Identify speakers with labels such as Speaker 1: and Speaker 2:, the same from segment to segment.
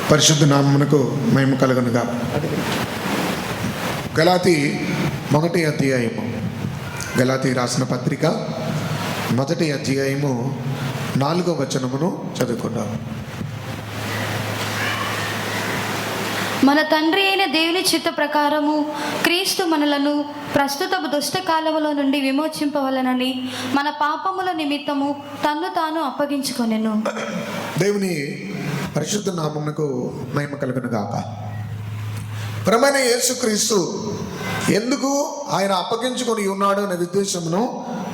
Speaker 1: పరిశుద్ధ నామమునకు మహిమ కలుగునుగా. గలాతీ 1వ అధ్యాయము, గలాతీ రాసిన పత్రిక 1వ అధ్యాయము 4వ వచనమును చదువుకుందాం.
Speaker 2: మన తండ్రి అయిన దేవుని చిత్త ప్రకారము క్రీస్తు మనలను ప్రస్తుత దుష్ట కాలములో నుండి విమోచింపవలనని మన పాపముల నిమిత్తము తన్ను తాను అప్పగించుకొనెను.
Speaker 1: దేవుని పరిశుద్ధ నామమునకు మహిమ కలుగును గాక. ప్రియమైన యేసుక్రీస్తు ఎందుకు ఆయన అప్పగించుకొని ఉన్నాడు అనే ఉద్దేశమును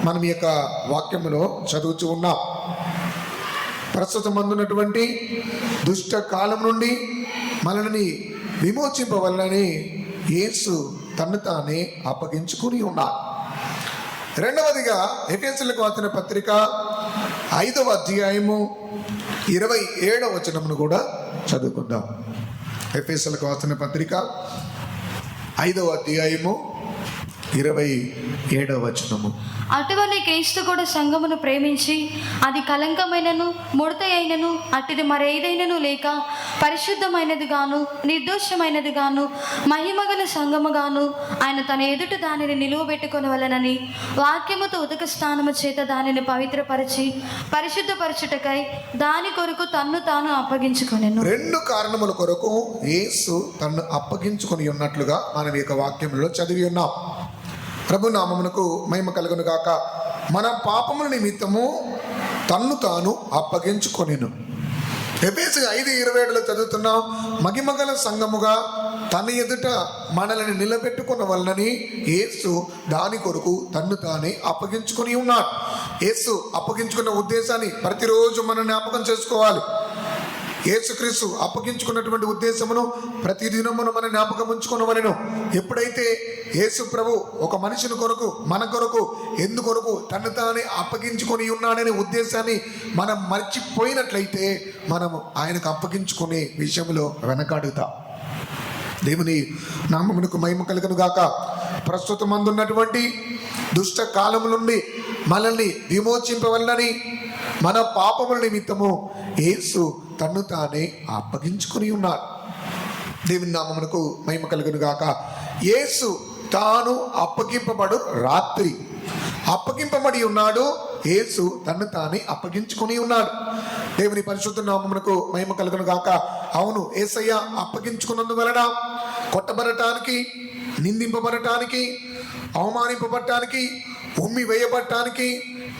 Speaker 1: మనం ఈ యొక్క వాక్యములో చదువుతూ ఉన్నాం. ప్రస్తుతం అందున్నటువంటి దుష్ట కాలం నుండి మనల్ని విమోచింపవలనని యేసు తన్ను తానే అప్పగించుకుని ఉన్నాడు. రెండవదిగా ఎఫెసీయులకు రాసిన పత్రిక 5వ అధ్యాయము 27వ వచనమును కూడా చదువుకుందాం. ఎఫెసీయులకు రాసిన పత్రిక 5వ అధ్యాయము 27వ వచనము.
Speaker 2: అటువలే క్రీస్తు కూడా సంఘమును ప్రేమించి అది కలంకమైనను ముడత అయినను అట్టిది మరేదైనను లేక పరిశుద్ధమైనది గాను నిర్దోషమైనది గాను మహిమగల సంఘముగాను ఆయన తన ఎదుట దానిని నిలువబెట్టుకొనవలెనని వాక్యముతో ఉదక స్నానము చేత దానిని పవిత్రపరిచి పరిశుద్ధపరచుటకై దాని కొరకు తన్ను తాను అప్పగించుకొనెను.
Speaker 1: 2 కారణముల కొరకు యేసు తన్ను అప్పగించుకొని ఉన్నట్లుగా మనం ఈ యొక్క వాక్యంలో చదివి ఉన్నాం. ప్రభు నామమునకు మహిమ కలుగును గాక. మన పాపముల నిమిత్తము తన్ను తాను అప్పగించుకొనెను. ఎఫెసీ 5:27లో చదువుతున్నాం. మహిమగల సంఘముగా తన ఎదుట మనల్ని నిలబెట్టుకొనవలనని యేసు దాని కొరకు తన్ను తానే అప్పగించుకొని ఉన్నాడు. యేసు అప్పగించుకున్న ఉద్దేశాన్ని ప్రతిరోజు మనం జ్ఞాపకం చేసుకోవాలి. యేసుక్రీస్తు అప్పగించుకున్నటువంటి ఉద్దేశమును ప్రతిదినమును మనం జ్ఞాపకం ఉంచుకొనవలెను. ఎప్పుడైతే యేసు ప్రభు ఒక మనిషిని కొరకు మన కొరకు ఎందుకొరకు తను తానే అప్పగించుకొని ఉన్నాడనే ఉద్దేశాన్ని మనం మర్చిపోయినట్లయితే మనము ఆయనకు అప్పగించుకునే విషయంలో వెనకాడుతాం. దేవుని నామమునకు మహిమ కలుగును గాక. ప్రస్తుతం అందున్నటువంటి దుష్ట కాలము నుండి మనల్ని విమోచింపవలనని మన పాపముల నిమిత్తము యేసు తన్ను తానే అప్పగించుకొని ఉన్నాడు. దేవుని నామమునకు మహిమ కలుగును గాక. యేసు తాను అప్పగింపబడు రాత్రి అప్పగింపబడి ఉన్నాడు. యేసు తన్ను తానే అప్పగించుకొని ఉన్నాడు. దేవుని పరిశుద్ధ నామమునకు మహిమ కలుగును గాక. అవును, యేసయ్య అప్పగించుకున్నందువలన కొట్టబడటానికి, నిందింపబడటానికి, అవమానింపబడటానికి, ఉమ్మి వేయబడటానికి,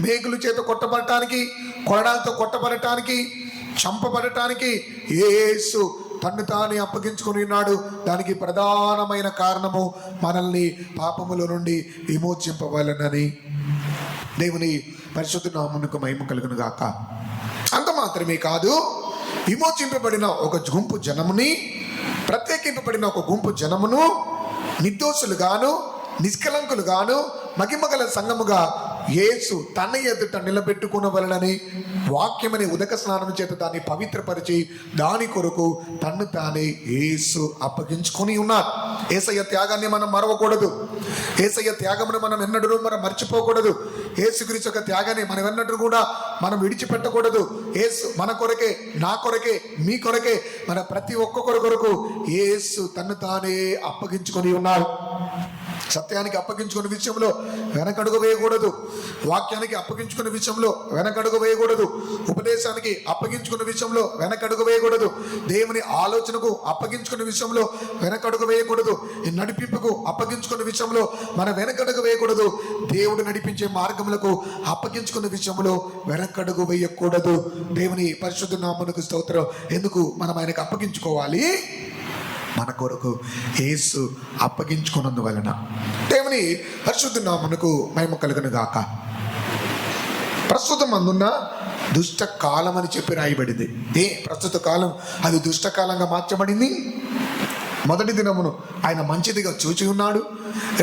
Speaker 1: మేకుల చేత కొట్టబడటానికి, కొరడాలతో కొట్టబడటానికి, చంపబడటానికి యేసు తన్ను తానే అప్పగించుకొని ఉన్నాడు. దానికి ప్రధానమైన కారణము మనల్ని పాపముల నుండి విమోచింపవలనని. దేవుని పరిశుద్ధ నామమునకు మహిమ కలుగును గాక. అంత మాత్రమే కాదు, విమోచింపబడిన ఒక గుంపు జనముని, ప్రత్యేకింపబడిన ఒక గుంపు జనమును నిర్దోషులుగాను నిష్కలంకులుగాను మహిమగల సంఘముగా యేసు తన ఎదుట నిలబెట్టుకునవలనని వాక్యమనే ఉదక స్నానం చేత దాన్ని పవిత్రపరిచి దాని కొరకు తన్ను తానే యేసు అప్పగించుకొని ఉన్నాడు. యేసయ్య త్యాగాన్ని మనం మరవకూడదు. యేసయ్య త్యాగమును మనం ఎన్నడూ మనం మర్చిపోకూడదు. యేసుక్రీస్తు యొక్క త్యాగాన్ని మనం ఎన్నడూ కూడా మనం విడిచిపెట్టకూడదు. యేసు మన కొరకే, నా కొరకే, మీ కొరకే, మన ప్రతి ఒక్కొక్కరి కొరకు యేసు తన్ను తానే అప్పగించుకొని ఉన్నాడు. సత్యానికి అప్పగించుకునే విషయంలో వెనకడుగు వేయకూడదు. వాక్యానికి అప్పగించుకునే విషయంలో వెనకడుగు వేయకూడదు. ఉపదేశానికి అప్పగించుకునే విషయంలో వెనకడుగు వేయకూడదు. దేవుని ఆలోచనకు అప్పగించుకునే విషయంలో వెనకడుగు వేయకూడదు. నడిపింపుకు అప్పగించుకునే విషయంలో మన వెనకడుగు వేయకూడదు. దేవుడు నడిపించే మార్గములకు అప్పగించుకునే విషయంలో వెనకడుగు వేయకూడదు. దేవుని పరిశుద్ధ నామమునకు స్తోత్రం. ఎందుకు మనం ఆయనకు అప్పగించుకోవాలి? మన కొరకు యేసు అప్పగించుకున్నందువలన. దేవుని పరిశుద్ధ నామమునకు మహిమ కలుగును గాక. ప్రస్తుతం అందున్న దుష్ట కాలం అని చెప్పి రాయబడింది. ప్రస్తుత కాలం అది దుష్టకాలంగా మార్చబడింది. మొదటి దినమును ఆయన మంచిదిగా చూచి ఉన్నాడు.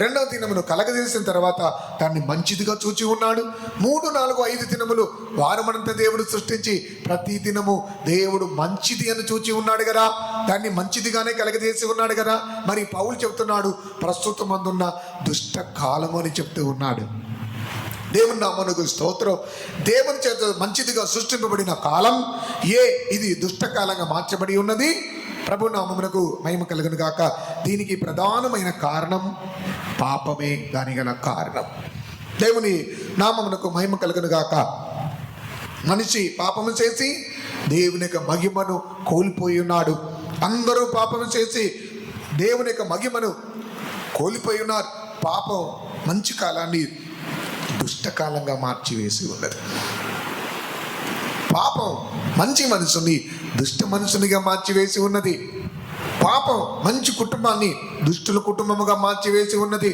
Speaker 1: రెండవ దినమును కలగజేసిన తర్వాత దాన్ని మంచిదిగా చూచి ఉన్నాడు. 3, 4, 5 దినములు వారమనంతా దేవుడు సృష్టించి ప్రతి దినము దేవుడు మంచిది అని చూచి ఉన్నాడు కదా, దాన్ని మంచిదిగానే కలగజేసి ఉన్నాడు కదా. మరి పౌలు చెప్తున్నాడు ప్రస్తుతం అందున్న దుష్ట కాలము అని చెప్తూ ఉన్నాడు. దేవుని నామమునకు స్తోత్రం. దేవుని చేత మంచిదిగా సృష్టింపబడిన కాలం ఇది దుష్టకాలంగా మార్చబడి ఉన్నది. ప్రభు నామమునకు మహిమ కలుగును గాక. దీనికి ప్రధానమైన కారణం పాపమే దాని గల కారణం. దేవుని నామమునకు మహిమ కలుగును గాక. మనిషి పాపము చేసి దేవుని యొక్క మహిమను కోల్పోయి ఉన్నాడు. అందరూ పాపము చేసి దేవుని యొక్క మహిమను కోల్పోయి ఉన్నారు. పాపం మంచి కాలాన్ని దుష్టకాలంగా మార్చివేసి ఉన్నది. పాపం మంచి మనుషుని దుష్ట మనుషునిగా మార్చివేసి ఉన్నది. పాపం మంచి కుటుంబాన్ని దుష్టుల కుటుంబముగా మార్చివేసి ఉన్నది.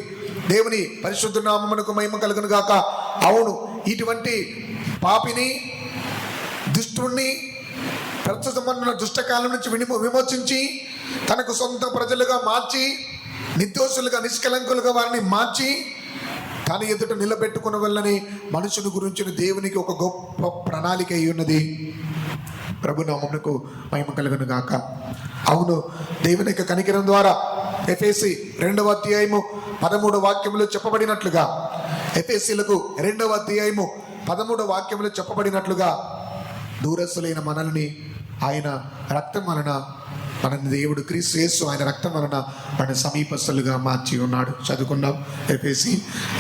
Speaker 1: దేవుని పరిశుద్ధ నామమునకు మహిమ కలుగును గాక. అవును, ఇటువంటి పాపిని, దుష్టుణ్ణి ప్రస్తుతమన్న దుష్టకాలం నుంచి విమోచించి తనకు సొంత ప్రజలుగా మార్చి, నిర్దోషులుగా నిష్కలంకులుగా వారిని మార్చి తన ఎదుట నిలబెట్టుకున్న వల్లని మనుషుని గురించిన దేవునికి ఒక గొప్ప ప్రణాళిక అయి ఉన్నది. ప్రభునామమునకు మహిమ కలుగును గాక. అవును, దేవుని యొక్క కనికరం ద్వారా ఎఫెసీ 2వ అధ్యాయము 13వ వాక్యములో చెప్పబడినట్లుగా, ఎఫెసీలకు 2వ అధ్యాయము 13వ వాక్యములో చెప్పబడినట్లుగా దూరస్తులైన మనల్ని ఆయన రక్తం వలన, మన దేవుడు క్రీస్తు యేసు ఆయన రక్తం వలన మన సమీపస్తులుగా మార్చి ఉన్నాడు. చదువుకుందాం. ఎఫెసీ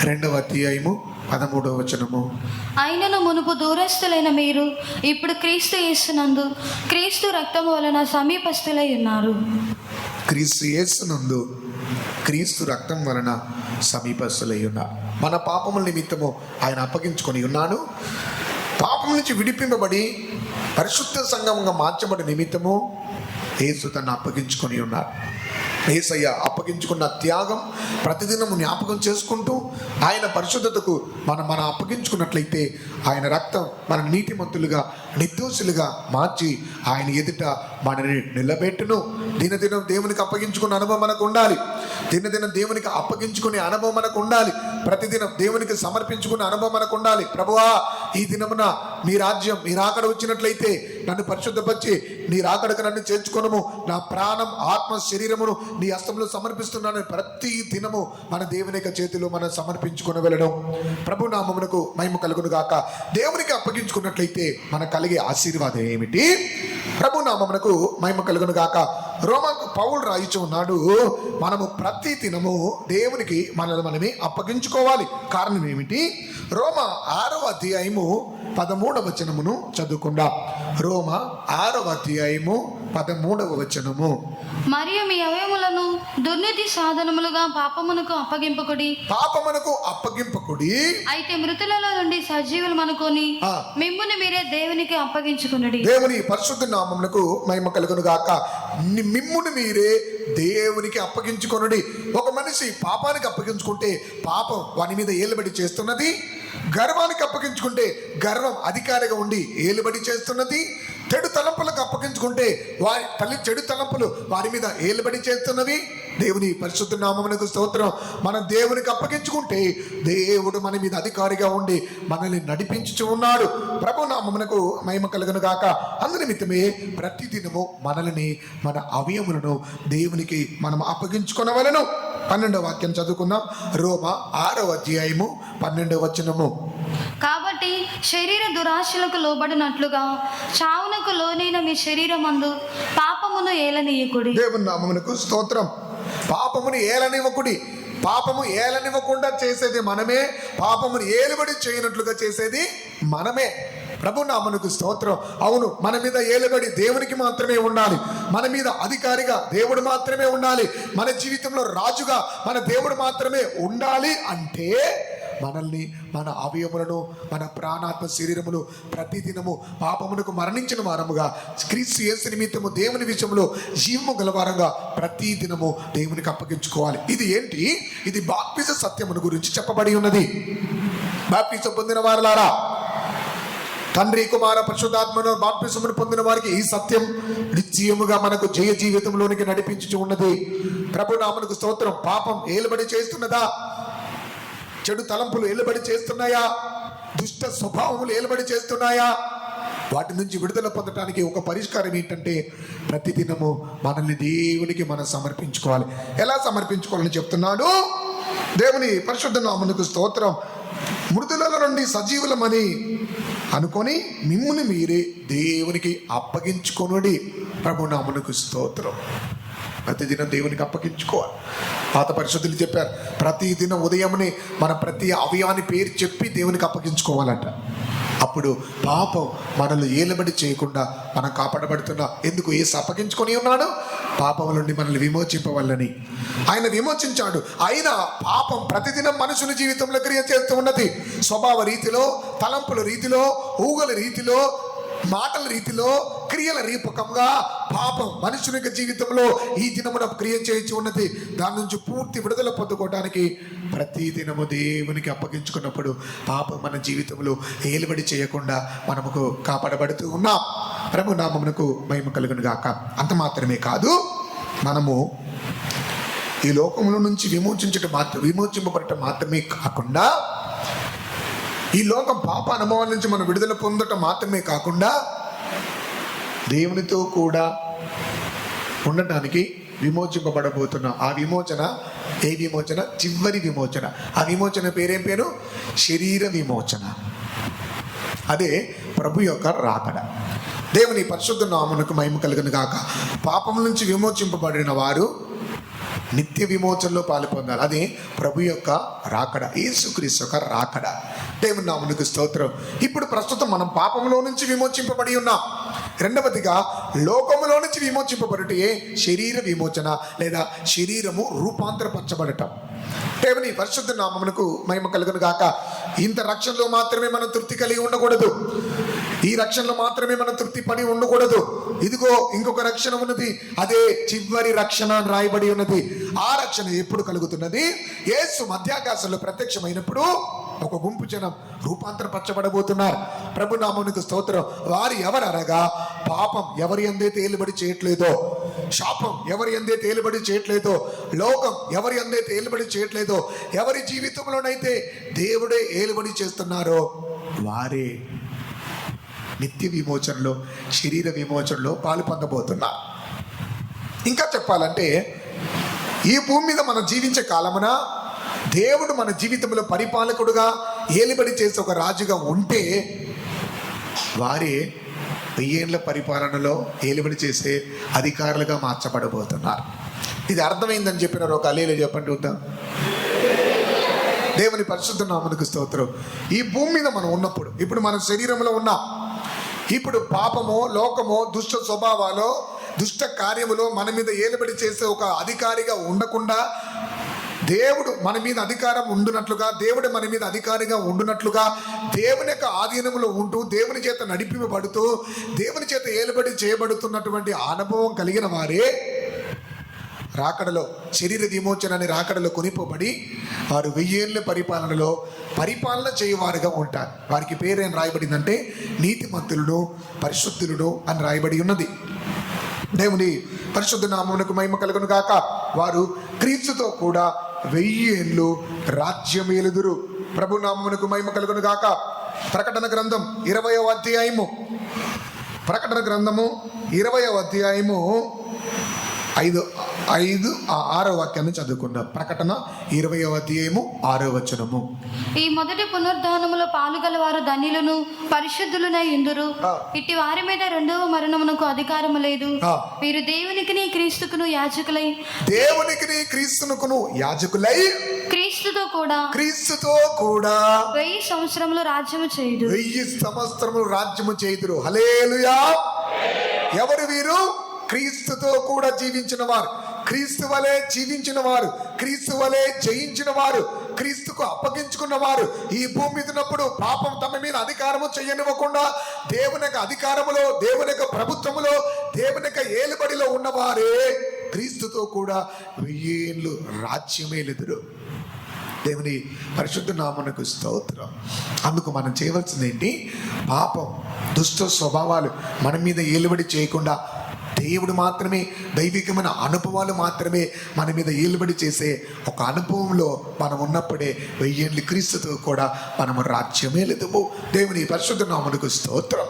Speaker 1: 2వ అధ్యాయము 13వ వచనము.
Speaker 2: అయినను మునుపు దూరస్తులైన మీరు ఇప్పుడు క్రీస్తు యేసునందు క్రీస్తు రక్తము వలన సమీపస్తులై ఉన్నారు.
Speaker 1: క్రీస్తు యేసునందు క్రీస్తు రక్తం వలన సమీపస్తులై ఉన్నారు. మన పాపముల నిమిత్తము ఆయన అప్పగించుకొని ఉన్నాడు. పాపం నుంచి విడిపింపబడి పరిశుద్ధ సంఘంగా మార్చబడి నిమిత్తము యేసు తను అప్పగించుకొని ఉన్నాడు. యేసయ్య అప్పగించుకున్న త్యాగం ప్రతిదినము జ్ఞాపకం చేసుకుంటూ ఆయన పరిశుద్ధతకు మనం అప్పగించుకున్నట్లయితే ఆయన రక్తం మన నీతిమంతులుగా, నిర్దోషులుగా మార్చి ఆయన ఎదుట మనని నిలబెట్టును. దినదినం దేవునికి అప్పగించుకున్న అనుభవం మనకు ఉండాలి. దినదినం దేవునికి అప్పగించుకునే అనుభవం మనకు ఉండాలి. ప్రతిదినం దేవునికి సమర్పించుకునే అనుభవం మనకు ఉండాలి. ప్రభువా, ఈ దినమున నీ రాజ్యం, నీ రాకడ వచ్చినట్లయితే నన్ను పరిశుద్ధపరిచి నీ రాకడకు నన్ను చేర్చుకొనుము. నా ప్రాణం, ఆత్మ, శరీరమును నీ హస్తంలో సమర్పిస్తున్నాను. ప్రతి దినము మన దేవుని యొక్క చేతిలో మనం సమర్పించుకొని వెళ్ళడం. ప్రభు నామమునకు మహిమ కలుగును గాక. దేవునికి అప్పగించుకున్నట్లయితే మనకు కలిగే ఆశీర్వాదం ఏమిటి? ప్రభు నామమునకు మహిమ కలుగును గాక. రోమాకు పౌలు రాయిచు ఉన్నాడు, మనము ప్రతి దినము దేవునికి మనమే అప్పగించుకోవాలి. కారణం ఏమిటి? రోమా 6వ అధ్యాయము 13వ వచనమును చదువుకుందాం. రోమా 6వ అధ్యాయము 13వ వచనము.
Speaker 2: మరియు మీ అవయములను దుర్నీతి సాధనములుగా పాపమునకు అప్పగింపకుడి.
Speaker 1: పాపమునకు అప్పగింపకుడి.
Speaker 2: అయితే మృతులలో నుండి సజీవులు అనుకొని మిమ్ముని మీరే దేవునికి అప్పగించుకునుడి.
Speaker 1: దేవుని పరిశుద్ధ నామమునకు మహిమ కలుగును గాక. మిమ్ముని మీరే దేవునికి అప్పగించుకొనుడి. ఒక మనిషి పాపానికి అప్పగించుకుంటే పాపం వాని మీద ఏలుబడి చేస్తున్నది. గర్వానికి అప్పగించుకుంటే గర్వం అధికారిగా ఉండి ఏలుబడి చేస్తున్నది. చెడు తలంపులకు అప్పగించుకుంటే చెడు తలంపులు వారి మీద ఏలుబడి చేస్తున్నవి. దేవుని పరిశుద్ధ నామమునకు స్తోత్రం. మనం దేవునికి అప్పగించుకుంటే దేవుడు మన మీద అధికారిగా ఉండి మనల్ని నడిపించుచు ఉన్నాడు. ప్రభు నామమునకు మహిమ కలుగును గాక. అందునిమిత్తమే ప్రతిదినము మనల్ని, మన అవయములను దేవునికి మనం అప్పగించుకొనవలెను. 12వ వాక్యం చదువుకుందాం. రోమా 6వ అధ్యాయము 12వ వచనము.
Speaker 2: కాబట్టి శరీర దురాశలకు లోబడినట్లుగా చావునకు లోనైన మీ శరీరమందు పాపమును ఏలనీయకుడి.
Speaker 1: దేవుని నామమునకు స్తోత్రం. పాపమును ఏలనివ్వకుడి. పాపము ఏలనివ్వకుండా చేసేది మనమే, పాపమును ఏలుబడి చేయనట్లుగా చేసేది మనమే. ప్రభు నామమునకు స్తోత్రం. అవును, మన మీద ఏలుబడి దేవునికి మాత్రమే ఉండాలి. మన మీద అధికారిగా దేవుడు మాత్రమే ఉండాలి. మన జీవితంలో రాజుగా మన దేవుడు మాత్రమే ఉండాలి. అంటే మనల్ని, మన అవయములను, మన ప్రాణాత్మ శరీరములు ప్రతిదినము పాపమునకు మరణించిన వారముగా, క్రీస్తు యేసు నిమిత్తము దేవుని విషయంలో జీవము గలవారంగా ప్రతిదినము దేవునికి అప్పగించుకోవాలి. ఇది ఏంటి? ఇది బాప్తిజ సత్యమును గురించి చెప్పబడి ఉన్నది. బాప్తిజం పొందిన వారలారా, తండ్రి, కుమార, పరిశుద్ధాత్మను బాప్తిసమును పొందిన వారికి ఈ సత్యం నిశ్చయముగా మనకు జయ జీవితంలోనికి నడిపించుచు ఉన్నది. ప్రభు నామమునకు స్తోత్రం. పాపం ఏలుబడి చేస్తున్నదా? చెడు తలంపులు ఏలుబడి చేస్తున్నాయా? దుష్ట స్వభావములు ఏలుబడి చేస్తున్నాయా? వాటి నుంచి విడుదల పొందడానికి ఒక పరిష్కారం ఏంటంటే ప్రతిదినము మనల్ని దేవునికి మనం సమర్పించుకోవాలి. ఎలా సమర్పించుకోవాలని చెప్తున్నాడు? దేవుని పరిశుద్ధ నామమునకు స్తోత్రం. మృతుల నుండి సజీవులమని అనుకొని మిమ్ముని మీరే దేవునికి అప్పగించుకొనుడి. ప్రభు నామమునకు స్తోత్రం. ప్రతిదినం దేవునికి అప్పగించుకోవాలి. పాత పరిశుద్ధులు చెప్పారు, ప్రతిదినం ఉదయమునే మన ప్రతి అవయవాన్ని పేరు చెప్పి దేవునికి అప్పగించుకోవాలంట. అప్పుడు పాపం మనల్ని ఏలబడి చేయకుండా మనం కాపాడబడుతున్నాం. ఎందుకు? యేసు అప్పగించుకొని ఉన్నాడు, పాపం నుండి మనల్ని విమోచింపవల్లని. ఆయన విమోచించాడు. అయినా పాపం ప్రతిదినం మనుషుల జీవితంలో క్రియ చేస్తూ ఉన్నది. స్వభావ రీతిలో, తలంపుల రీతిలో, ఊగల రీతిలో, మాటల రీతిలో, క్రియల రూపకంగా పాపం మనుషుని యొక్క జీవితంలో ఈ దినమున క్రియ చేయించి ఉన్నది. దాని నుంచి పూర్తి విడుదల పొందుకోవడానికి ప్రతి దినము దేవునికి అప్పగించుకున్నప్పుడు పాపం మన జీవితంలో ఏలుబడి చేయకుండా మనకు కాపాడబడుతూ ఉన్నాం. ప్రభు నామమునకు మహిమ కలుగును గాక. అంత మాత్రమే కాదు, మనము ఈ లోకముల నుంచి విమోచింపబడటం మాత్రమే కాకుండా, ఈ లోకం పాప అనుభవాల నుంచి మనం విడుదల పొందటం మాత్రమే కాకుండా, దేవునితో కూడా ఉండటానికి విమోచింపబడబోతున్నాం. ఆ విమోచన ఏ విమోచన? చివరి విమోచన. ఆ విమోచన పేరేం పేరు? శరీర విమోచన. అదే ప్రభు యొక్క రాకడ. దేవుని పరిశుద్ధ నామమునకు మహిమ కలుగును గాక. పాపం నుంచి విమోచింపబడిన వారు నిత్య విమోచనలో పాలు పొందాలి. అది ప్రభు యొక్క రాకడ, యేసుక్రీస్తు యొక్క రాకడ. దేవుని నామమునకు స్తోత్రం. ఇప్పుడు ప్రస్తుతం మనం పాపంలో నుంచి విమోచింపబడి ఉన్నాం. రెండవదిగా, లోకములో నుంచి విమోచింపబడుటే శరీర విమోచన లేదా శరీరము రూపాంతరపరచబడటం. దేవుని పరిశుద్ధ నామమునకు మహిమ కలుగును గాక. ఇంత రక్షణలో మాత్రమే మనం తృప్తి కలిగి ఉండకూడదు. ఈ రక్షణలో మాత్రమే మనం తృప్తి పడి ఉండకూడదు. ఇదిగో ఇంకొక రక్షణ ఉన్నది, అదే చివరి రక్షణ అని రాయబడి ఉన్నది. ఆ రక్షణ ఎప్పుడు కలుగుతున్నది? యేసు మధ్యాకాశంలో ప్రత్యక్షమైనప్పుడు ఒక గుంపు జనం రూపాంతరపరచబడబోతున్నారు. ప్రభు నామమునకు స్తోత్రం. వారు ఎవరనగా, పాపం ఎవరి అందే తేలుబడి చేయట్లేదో, శాపం ఎవరి అందే తేలుబడి చేయట్లేదో, లోకం ఎవరి అందే తేలుబడి చేయట్లేదో, ఎవరి జీవితంలోనైతే దేవుడే ఏలుబడి చేస్తున్నారో వారే నిత్య విమోచనలో, శరీర విమోచనలో పాలు పొందబోతున్నారు. ఇంకా చెప్పాలంటే, ఈ భూమి మీద మనం జీవించే కాలమున దేవుడు మన జీవితంలో పరిపాలకుడుగా, ఏలుబడి చేసే ఒక రాజుగా ఉంటే, వారే 1000 ఏళ్ల పరిపాలనలో ఏలుబడి చేసే అధికారులుగా మార్చబడబోతున్నారు. ఇది అర్థమైందని చెప్పినారు. ఒక అలేలు చెప్పండి చూద్దాం. దేవుని పరిశుద్ధ నామమునకు స్తోత్రం. ఈ భూమి మీద మనం ఉన్నప్పుడు, ఇప్పుడు మన శరీరంలో ఉన్నాం. ఇప్పుడు పాపమో, లోకమో, దుష్ట స్వభావాలో, దుష్ట కార్యములో మన మీద ఏలుబడి చేసే ఒక అధికారిగా ఉండకుండా, దేవుడు మన మీద అధికారం ఉండునట్లుగా, దేవుడు మన మీద అధికారిగా ఉండునట్లుగా, దేవుని యొక్క ఆధీనంలో ఉంటూ, దేవుని చేత నడిపింపబడుతూ, దేవుని చేత ఏలుబడి చేయబడుతున్నటువంటి అనుభవం కలిగిన వారే రాకడలో, శరీర విమోచన అనే రాకడలో కొనిపోబడి వారు 1000 ఏళ్ళ పరిపాలన చేయవారుగా ఉంటారు. వారికి పేరేం రాయబడిందంటే నీతిమంతులను, పరిశుద్ధులను అని రాయబడి ఉన్నది. దేవుని పరిశుద్ధ నామమునకు మహిమ కలుగును గాక. వారు క్రీస్తుతో కూడా 1000 ఏళ్ళు రాజ్యమేలుదురు. ప్రభు నామమునకు మహిమ కలుగును గాక. ప్రకటన గ్రంథం 20వ అధ్యాయము, ప్రకటన గ్రంథము 20వ అధ్యాయము 6వ వాక్యాన్ని చదువుకుందాం. ప్రకటన 20వ అధ్యాయము 6వ వచనము.
Speaker 2: ఈ మొదటి పునరుద్ధానములో పాలుగలవారు ధన్యులను, పరిశుద్ధులనై యుందురు. ఇట్టి వారి మీద రెండవ మరణమునకు అధికారము లేదు. వీరు దేవునికిని క్రీస్తుకును యాజకులై,
Speaker 1: దేవునికిని క్రీస్తునకును యాజకులై, క్రీస్తుతో కూడా
Speaker 2: 1000 సంవత్సరములు రాజ్యము చేయుదురు.
Speaker 1: 1000 సంవత్సరములు రాజ్యము చేయుదురు. హల్లెలూయా. ఎవరు వీరు? క్రీస్తుతో కూడా జీవించిన వారు, క్రీస్తు వలె జీవించిన వారు, క్రీస్తు వలె జయించిన వారు, క్రీస్తుకు అప్పగించుకున్న వారు. ఈ భూమి మీద ఉన్నప్పుడు పాపం తమ మీద అధికారము చేయనివ్వకుండా దేవుని యొక్క అధికారములో, దేవుని యొక్క ప్రభుత్వములో, దేవుని యొక్క ఏలుబడిలో ఉన్నవారే క్రీస్తుతో కూడా 1000 ఏళ్ళు రాజ్యమేలుదురు. దేవుని పరిశుద్ధ నామమునకు స్తోత్రం. అందుకు మనం చేయవలసింది ఏంటి? పాపం, దుష్ట స్వభావాలు మన మీద ఏలుబడి చేయకుండా, దేవుడు మాత్రమే, దైవికమైన అనుభవాలు మాత్రమే మన మీద ఏలుబడి చేసే ఒక అనుభవంలో మనం ఉన్నప్పుడే 1000 ఏళ్ళు క్రీస్తుతో కూడా మనము రాజ్యమేలుదుము. దేవుని పరిశుద్ధ నామమునకు స్తోత్రం.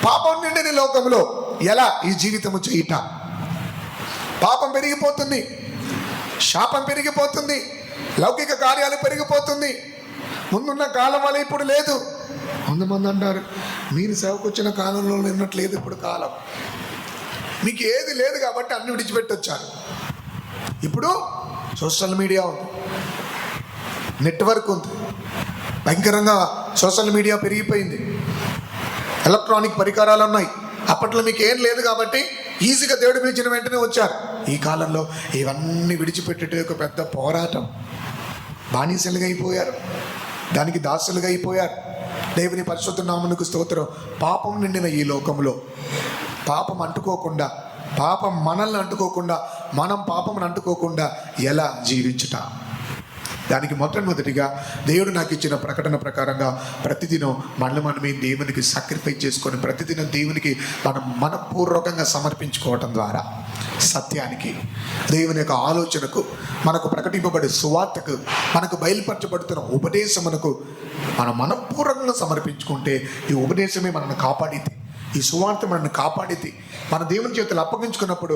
Speaker 1: పాపం నిండిన లోకంలో ఎలా ఈ జీవితము చేయుట? పాపం పెరిగిపోతుంది, శాపం పెరిగిపోతుంది, లౌకిక కార్యాలు పెరిగిపోతుంది. ముందున్న కాలం వల్ల ఇప్పుడు లేదు. కొంతమంది అంటారు, మీరు సేవకు వచ్చిన కాలంలో ఉన్నట్లేదు ఇప్పుడు కాలం. మీకు ఏది లేదు కాబట్టి అన్ని విడిచిపెట్టొచ్చారు. ఇప్పుడు సోషల్ మీడియా ఉంది, నెట్వర్క్ ఉంది, భయంకరంగా సోషల్ మీడియా పెరిగిపోయింది, ఎలక్ట్రానిక్ పరికరాలు ఉన్నాయి. అప్పట్లో మీకు ఏం లేదు కాబట్టి ఈజీగా దేవుడు పిలిచిన వెంటనే వచ్చారు. ఈ కాలంలో ఇవన్నీ విడిచిపెట్టేట ఒక పెద్ద పోరాటం. బానిసలుగా అయిపోయారు, దానికి దాసులుగా అయిపోయారు. దేవుని పరిశుద్ధ నామమునకు స్తోత్రం. పాపం నిండిన ఈ లోకంలో పాపం అంటుకోకుండా, పాపం మనల్ని అంటుకోకుండా, మనం పాపం అంటుకోకుండా ఎలా జీవించుట, దానికి మొట్టమొదటిగా దేవుడు నాకు ఇచ్చిన ప్రకటన ప్రకారంగా ప్రతిదినం మనమే దేవునికి సాక్రిఫైస్ చేసుకొని ప్రతిదినం దేవునికి మనం మనపూర్వకంగా సమర్పించుకోవటం ద్వారా సత్యానికి, దేవుని యొక్క ఆలోచనకు, మనకు ప్రకటింపబడే సువార్తకు, మనకు బయలుపరచబడుతున్న ఉపదేశమునకు మనం మనపూర్వకంగా సమర్పించుకుంటే ఈ ఉపదేశమే మనల్ని కాపాడితే, ఈ సువార్త మనల్ని కాపాడితే, మన దేవుని చేతులు అప్పగించుకున్నప్పుడు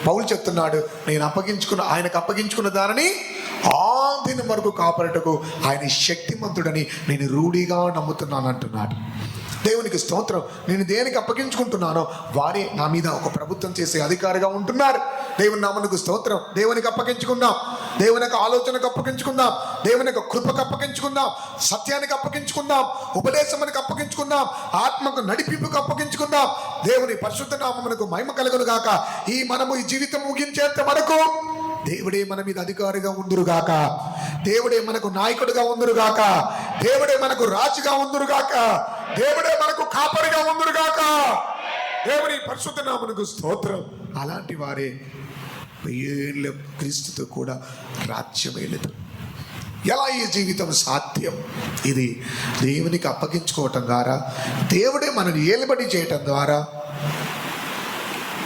Speaker 1: పౌలు చెప్తున్నాడు, నేను ఆయనకు అప్పగించుకున్న దానిని ఆదిన వరకు కాపాడటకు ఆయన శక్తిమంతుడని నేను రూఢిగా నమ్ముతున్నాను అంటున్నాడు. దేవునికి స్తోత్రం. నేను దేనికి అప్పగించుకుంటున్నానో వారే నా మీద ఒక ప్రభుత్వం చేసే అధికారిగా ఉంటున్నారు. దేవుని నామమునకు స్తోత్రం. దేవునికి అప్పగించుకుందాం, దేవుని యొక్క ఆలోచనకు అప్పగించుకుందాం, దేవుని యొక్క కృపకు అప్పగించుకుందాం, సత్యానికి అప్పగించుకుందాం, ఉపదేశమునికి అప్పగించుకుందాం, ఆత్మకు నడిపింపుకు అప్పగించుకుందాం. దేవుని పరిశుద్ధ నామమునకు మహిమ కలుగును గాక. మనము ఈ జీవితం ముగించేంత వరకు దేవుడే మన మీద అధికారిగా ఉందురుగాక, దేవుడే మనకు నాయకుడిగా ఉందురుగాక, దేవుడే మనకు రాజుగా ఉందురుగాక, దేవుడే మనకు కాపరిగా ఉందురుగాక. దేవుని పరిశుద్ధ నామమునకు స్తోత్రం. అలాంటి వారే ఏళ్ళ క్రీస్తుతో కూడా రాజ్యమేలేదు. ఎలా ఈ జీవితం సాధ్యం? ఇది దేవునికి అప్పగించుకోవటం ద్వారా, దేవుడే మనల్ని ఏలుబడి చేయటం ద్వారా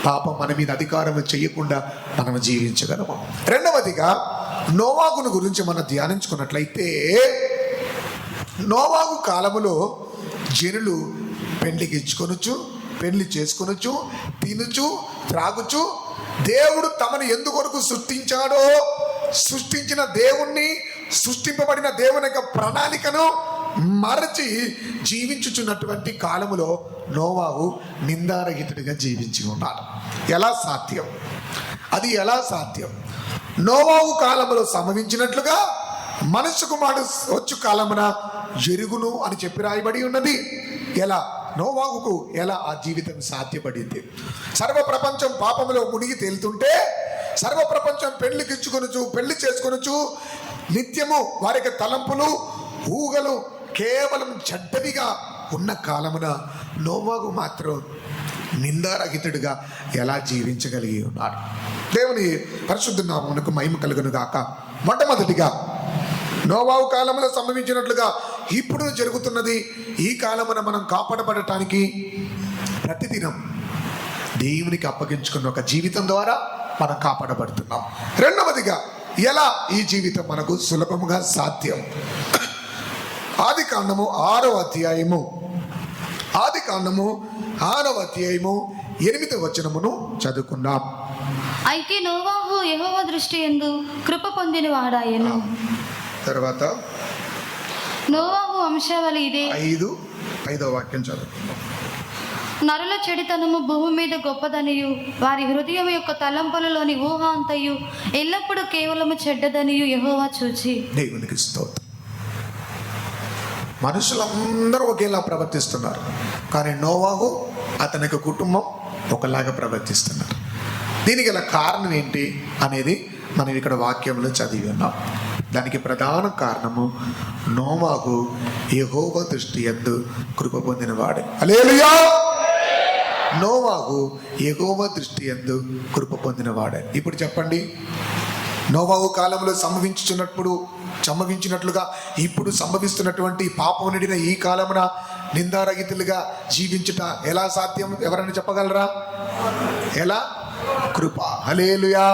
Speaker 1: పాపం మన మీద అధికారం చేయకుండా మనం జీవించగలము. రెండవదిగా నోవాగును గురించి మనం ధ్యానించుకున్నట్లయితే, నోవాగు కాలములో జనులు పెళ్లికి ఇచ్చుకొనొచ్చు, పెళ్లి చేసుకొనొచ్చు, తినుచు త్రాగుచు, దేవుడు తమను ఎందుకొరకు సృష్టించాడో, సృష్టించిన దేవుణ్ణి, సృష్టింపబడిన దేవుని యొక్క ప్రణాళికను మరచి జీవించుచున్నటువంటి కాలములో నోవాహు నిందారహితుడిగా జీవించి ఉన్నాడు. ఎలా సాధ్యం? అది ఎలా సాధ్యం? నోవాహు కాలములో సంభవించినట్లుగా మనుష్య కుమారుడు వచ్చు కాలమున జరుగును అని చెప్పి రాయబడి ఉన్నది. ఎలా? నోవాహుకు ఎలా ఆ జీవితం సాధ్యపడింది? సర్వ ప్రపంచం పాపములో మునిగి తేలుతుంటే, సర్వ ప్రపంచం పెళ్లికిచ్చుకొనొచ్చు, పెళ్లి చేసుకొనొచ్చు, నిత్యము వారికి తలంపులు, ఊగలు కేవలం చెడ్డవిగా ఉన్న కాలమున నోవాహు మాత్రం నిందారహితుడిగా ఎలా జీవించగలిగి ఉన్నాడు? దేవుని పరిశుద్ధ నామమునకు మహిమ కలుగును గాక. మొట్టమొదటిగా నోవాహు కాలంలో సంభవించినట్లుగా ఇప్పుడు జరుగుతున్నది ఈ కాలమున మనం కాపాడబడటానికి ప్రతిదినం దేవునికి అప్పగించుకున్న ఒక జీవితం ద్వారా మనం కాపాడబడుతున్నాం. రెండవదిగా ఎలా ఈ జీవితం మనకు సులభముగా సాధ్యం? ఆదికాండము 6వ అధ్యాయము 8వ వచనమును చదువుకుందాం.
Speaker 2: అయితే నోవాహు యెహోవా దృష్టి యందు కృప పొందిన వాడాయెను.
Speaker 1: తర్వాత
Speaker 2: నోవాహు వంశావళి ఇదే.
Speaker 1: 5వ వాక్యం చదువుకుందాం.
Speaker 2: నరుల చెడితనము భూమి మీద గొప్పదనియు, వారి హృదయం యొక్క తలంపులలోని ఊహ అంతయు ఎల్లప్పుడూ కేవలము చెడ్డదనియు యెహోవా చూచి.
Speaker 1: దేవునికి స్తోత్రం. మనుషులందరూ ఒకేలా ప్రవర్తిస్తున్నారు, కానీ నోవాహు అతని యొక్క కుటుంబం ఒకలాగా ప్రవర్తిస్తున్నారు. దీనికి గల కారణం ఏంటి అనేది మనం ఇక్కడ వాక్యంలో చదివి ఉన్నాం. దానికి ప్రధాన కారణము నోవాహు యెహోవా దృష్టి యందు కృప పొందినవాడే. హల్లెలూయా. నోవాహు యెహోవా దృష్టి యందు కృప పొందినవాడే. ఇప్పుడు చెప్పండి, నోవాహు కాలంలో సంభవించినట్లుగా ఇప్పుడు సంభవిస్తున్నటువంటి పాపం నిండిన ఈ కాలమున నిందారహితులుగా జీవించుట ఎలా సాధ్యం? ఎవరైనా చెప్పగలరా? ఎలా? కృప. హల్లెలూయా.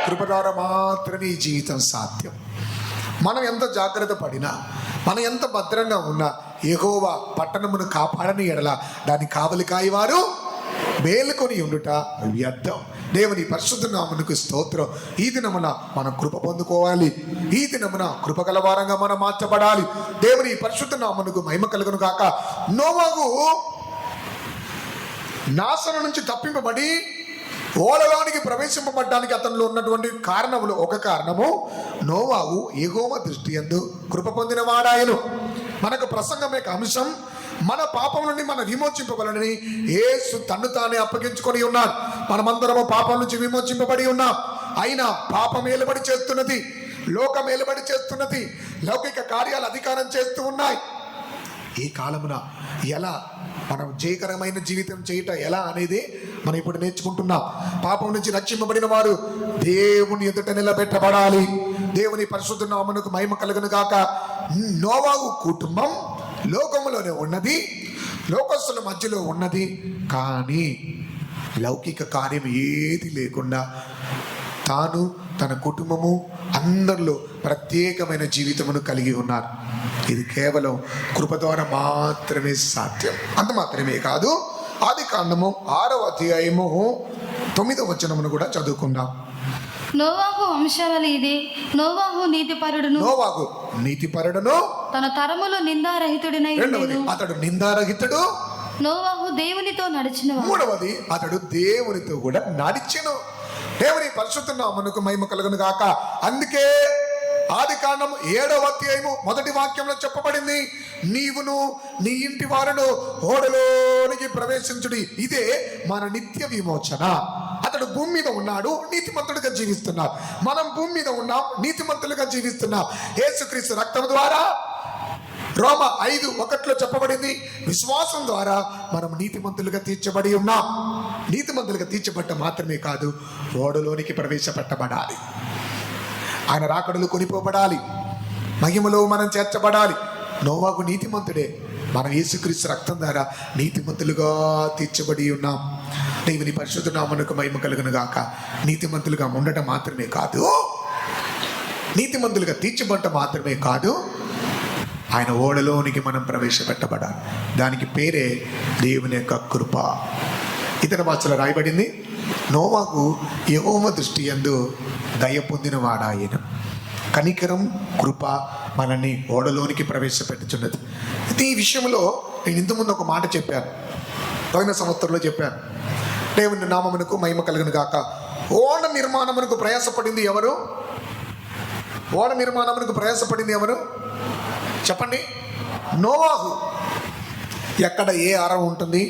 Speaker 1: కృప ద్వారా మాత్రమే ఈ జీవితం సాధ్యం. మనం ఎంత జాగ్రత్త పడినా, మనం ఎంత భద్రంగా ఉన్నా, యెహోవా పట్టణమును కాపాడని ఎడల దాని కావలి కాయవారు మేలుకొని ఉండుట వ్యర్థం. దేవుని పరిశుద్ధ నామమునకు స్తోత్రం. ఈ దినమున మనం కృప పొందుకోవాలి. ఈ దినమున కృపగల వారంగా మనం మార్చబడాలి. దేవుని పరిశుద్ధ నామమునకు మహిమ కలుగును గాక. నోవాహు నాశనం నుంచి తప్పింపబడి ఓడలోనికి ప్రవేశింపబడ్డానికి అతనిలో ఉన్నటువంటి కారణములు, ఒక కారణము నోవాహు యెహోవా దృష్టి యందు కృప పొందిన వాడాయను. మనకు ప్రసంగం యొక్క అంశం, మన పాపం నుండి మనం విమోచింపబలని యేసు తన్ను తానే అప్పగించుకొని ఉన్నాడు. మనమందరము పాపం నుంచి విమోచింపబడి ఉన్నాం. అయినా పాపం ఏలుబడి చేస్తున్నది, లోకం ఏలుబడి చేస్తున్నది, లౌకిక కార్యాలు అధికారం చేస్తూ ఉన్నాయి. ఈ కాలమున ఎలా మనం జయకరమైన జీవితం చేయటం ఎలా అనేది మనం ఇప్పుడు నేర్చుకుంటున్నాం. పాపం నుంచి రక్షింపబడిన వారు దేవుని ఎదుట నిలబెట్టబడాలి. దేవుని పరిశుద్ధ నామమునకు మహిమ కలుగును గాక. నోవాహు కుటుంబం లోకములోనే ఉన్నది, లోకస్తుల మధ్యలో ఉన్నది, కానీ లౌకిక కార్యం ఏది లేకుండా తాను తన కుటుంబము అందరిలో ప్రత్యేకమైన జీవితమును కలిగి ఉన్నారు. ఇది కేవలం కృప ద్వారా మాత్రమే సాధ్యం. అంత మాత్రమే కాదు, ఆదికాండము 6వ అధ్యాయము 9వ వచనమును కూడా చదువుకుందాం.
Speaker 2: నోవాహు వంశావళి ఇది. నోవాహు నీతిపరుడును తన తరములో నిందారహితుడినై
Speaker 1: రెండవది, అతడు నిందారహితుడు.
Speaker 2: నోవాహు దేవునితో నడిచిన.
Speaker 1: మూడవది, అతడు దేవునితో కూడా నడిచెను. దేవుని పరిశుద్ధ నామమునకు మహిమ కలుగును గాక. అందుకే ఆదికాండం 7వ అధ్యాయము 1వ వాక్యంలో చెప్పబడింది, నీవును నీ ఇంటి వారును ఓడలోనికి ప్రవేశించుడి, ఇదే మన నిత్య విమోచన. అతడు భూమి మీద ఉన్నాడు, నీతిమంతుడిగా జీవిస్తున్నాడు. మనం భూమి మీద ఉన్నాం, నీతిమంతులుగా జీవిస్తున్నాం. యేసుక్రీస్తు రక్తం ద్వారా, రోమ 5:1 చెప్పబడింది, విశ్వాసం ద్వారా మనం నీతిమంతులుగా తీర్చబడి ఉన్నాం. నీతిమంతులుగా తీర్చబడ్డ మాత్రమే కాదు, ఓడలోనికి ప్రవేశపెట్టబడాలి. ఆయన రాకడలు కొనిపోబడాలి, మహిమలో మనం చేర్చబడాలి. నోవాహు నీతిమంతుడే, మనం యేసుక్రీస్తు రక్తం ద్వారా నీతిమంతులుగా తీర్చబడి ఉన్నాం. దేవుని పరిశుద్ధ నామమునకు మహిమ కలుగును గాక. నీతిమంతులుగా ఉండటం మాత్రమే కాదు, నీతిమంతులుగా తీర్చబడటం మాత్రమే కాదు, ఆయన ఓడలోనికి మనం ప్రవేశపెట్టబడాలి. దానికి పేరే దేవుని యొక్క కృప. ఇతర భాషలో రాయబడింది, నోవాహు యెహోవా దృష్టి యందు దయ పొందిన వాడాయన. కనికరం, కృప మనల్ని ఓడలోనికి ప్రవేశపెట్టుచున్నది. అయితే ఈ విషయంలో నేను ఇంతకుముందు ఒక మాట చెప్పాను, పోయిన సంవత్సరంలో చెప్పాను. దేవుని నామమునకు మహిమ కలుగును గాక. ఓడ నిర్మాణమునకు ప్రయాసపడింది ఎవరు? ఓడ నిర్మాణమునకు ప్రయాసపడింది ఎవరు చెప్పండి? నోవాహు. ఎక్కడ ఏ అరం ఉంటుంది,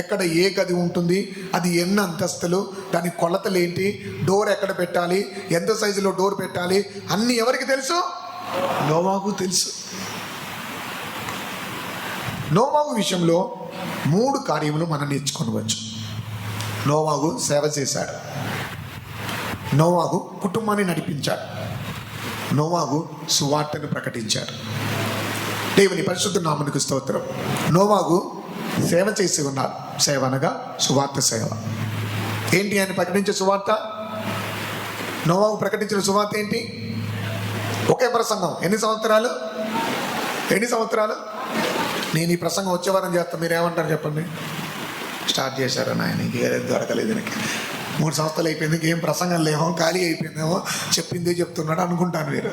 Speaker 1: ఎక్కడ ఏ గది ఉంటుంది, అది ఎన్ని అంతస్తులు, దాని కొలతలు ఏంటి, డోర్ ఎక్కడ పెట్టాలి, ఎంత సైజులో డోర్ పెట్టాలి, అన్ని ఎవరికి తెలుసు? నోవాహు తెలుసు. నోవాహు విషయంలో 3 కార్యములు మనం నేర్చుకోవచ్చు. నోవాహు సేవ చేశాడు, నోవాహు కుటుంబాన్ని నడిపించాడు, నోవాహు సువార్తను ప్రకటించాడు. దేవుని పరిశుద్ధ నామమునకు స్తోత్రం. నోవాహు సేవ చేసి ఉన్నారు. సేవ అనగా సువార్త సేవ. ఏంటి ఆయన ప్రకటించే సువార్త? నోవాహు ప్రకటించిన సువార్త ఏంటి? ఒకే ప్రసంగం. ఎన్ని సంవత్సరాలు? నేను ఈ ప్రసంగం వచ్చే వారం చేస్తాను, మీరు ఏమంటారు చెప్పండి? స్టార్ట్ చేశారని ఆయన ఇంకేం దొరకలేదు. నాకు 3 సంవత్సరాలు అయిపోయింది, ఇంకేం ప్రసంగం లేవో, ఖాళీ అయిపోయిందేమో, చెప్పిందే చెప్తున్నాడు అనుకుంటాను మీరు.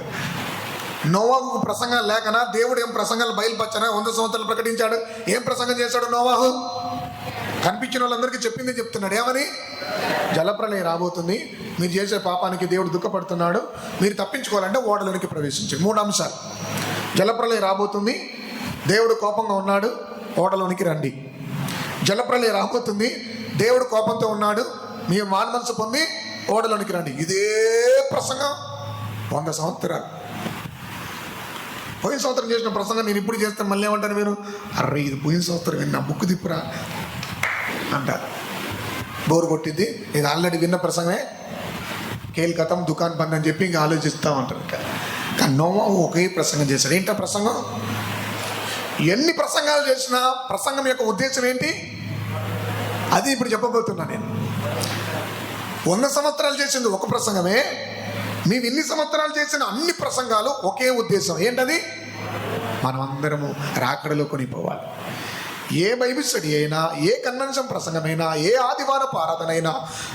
Speaker 1: నోవాహుకు ప్రసంగాలు లేకనా? దేవుడు ఏం ప్రసంగాలు బయలుపరచనా? 100 సంవత్సరాలు ప్రకటించాడు. ఏం ప్రసంగం చేశాడు నోవాహు? కనిపించిన వాళ్ళందరికీ చెప్పింది చెప్తున్నాడు. ఏమని? జలప్రలయం రాబోతుంది, మీరు చేసే పాపానికి దేవుడు దుఃఖపడుతున్నాడు, మీరు తప్పించుకోవాలంటే ఓడలోనికి ప్రవేశించండి. 3 అంశాలు. జలప్రలయం రాబోతుంది, దేవుడు కోపంగా ఉన్నాడు, ఓడలోనికి రండి. జలప్రలయం రాబోతుంది, దేవుడు కోపంతో ఉన్నాడు, మీరు మాన మనసు పొంది ఓడలోనికి రండి. ఇదే ప్రసంగం 100 సంవత్సరాలు. పోయిన సంవత్సరం చేసిన ప్రసంగం నేను ఇప్పుడు చేస్తాను, మళ్ళీ ఏమంటారు మీరు? అర్రే ఇది పోయిన సంవత్సరం విన్నా, బుక్కు తిప్పురా అంటారు. బోరు కొట్టిద్ది, ఇది ఆల్రెడీ విన్న ప్రసంగమే, కేల్ కథం దుకాన్ బంద్ అని చెప్పి ఇంకా ఆలోచిస్తూ ఉంటారు. కానీ నోవాహు ఒకే ప్రసంగం చేశాడు. ఏంటో ప్రసంగం? ఎన్ని ప్రసంగాలు చేసినా ప్రసంగం యొక్క ఉద్దేశం ఏంటి? అది ఇప్పుడు చెప్పబోతున్నా నేను. 100 సంవత్సరాలు చేసింది ఒక ప్రసంగమే, మేము ఇన్ని సంవత్సరాలు చేసిన అన్ని ప్రసంగాలు ఒకే ఉద్దేశం. ఏంటది? మనం అందరము రాకడలో కొనిపోవాలి. ఏ బైబిల్ స్టడీ అయినా, ఏ కన్వెన్షన్ ప్రసంగమైనా, ఏ ఆదివారపు ఆరాధన అయినా,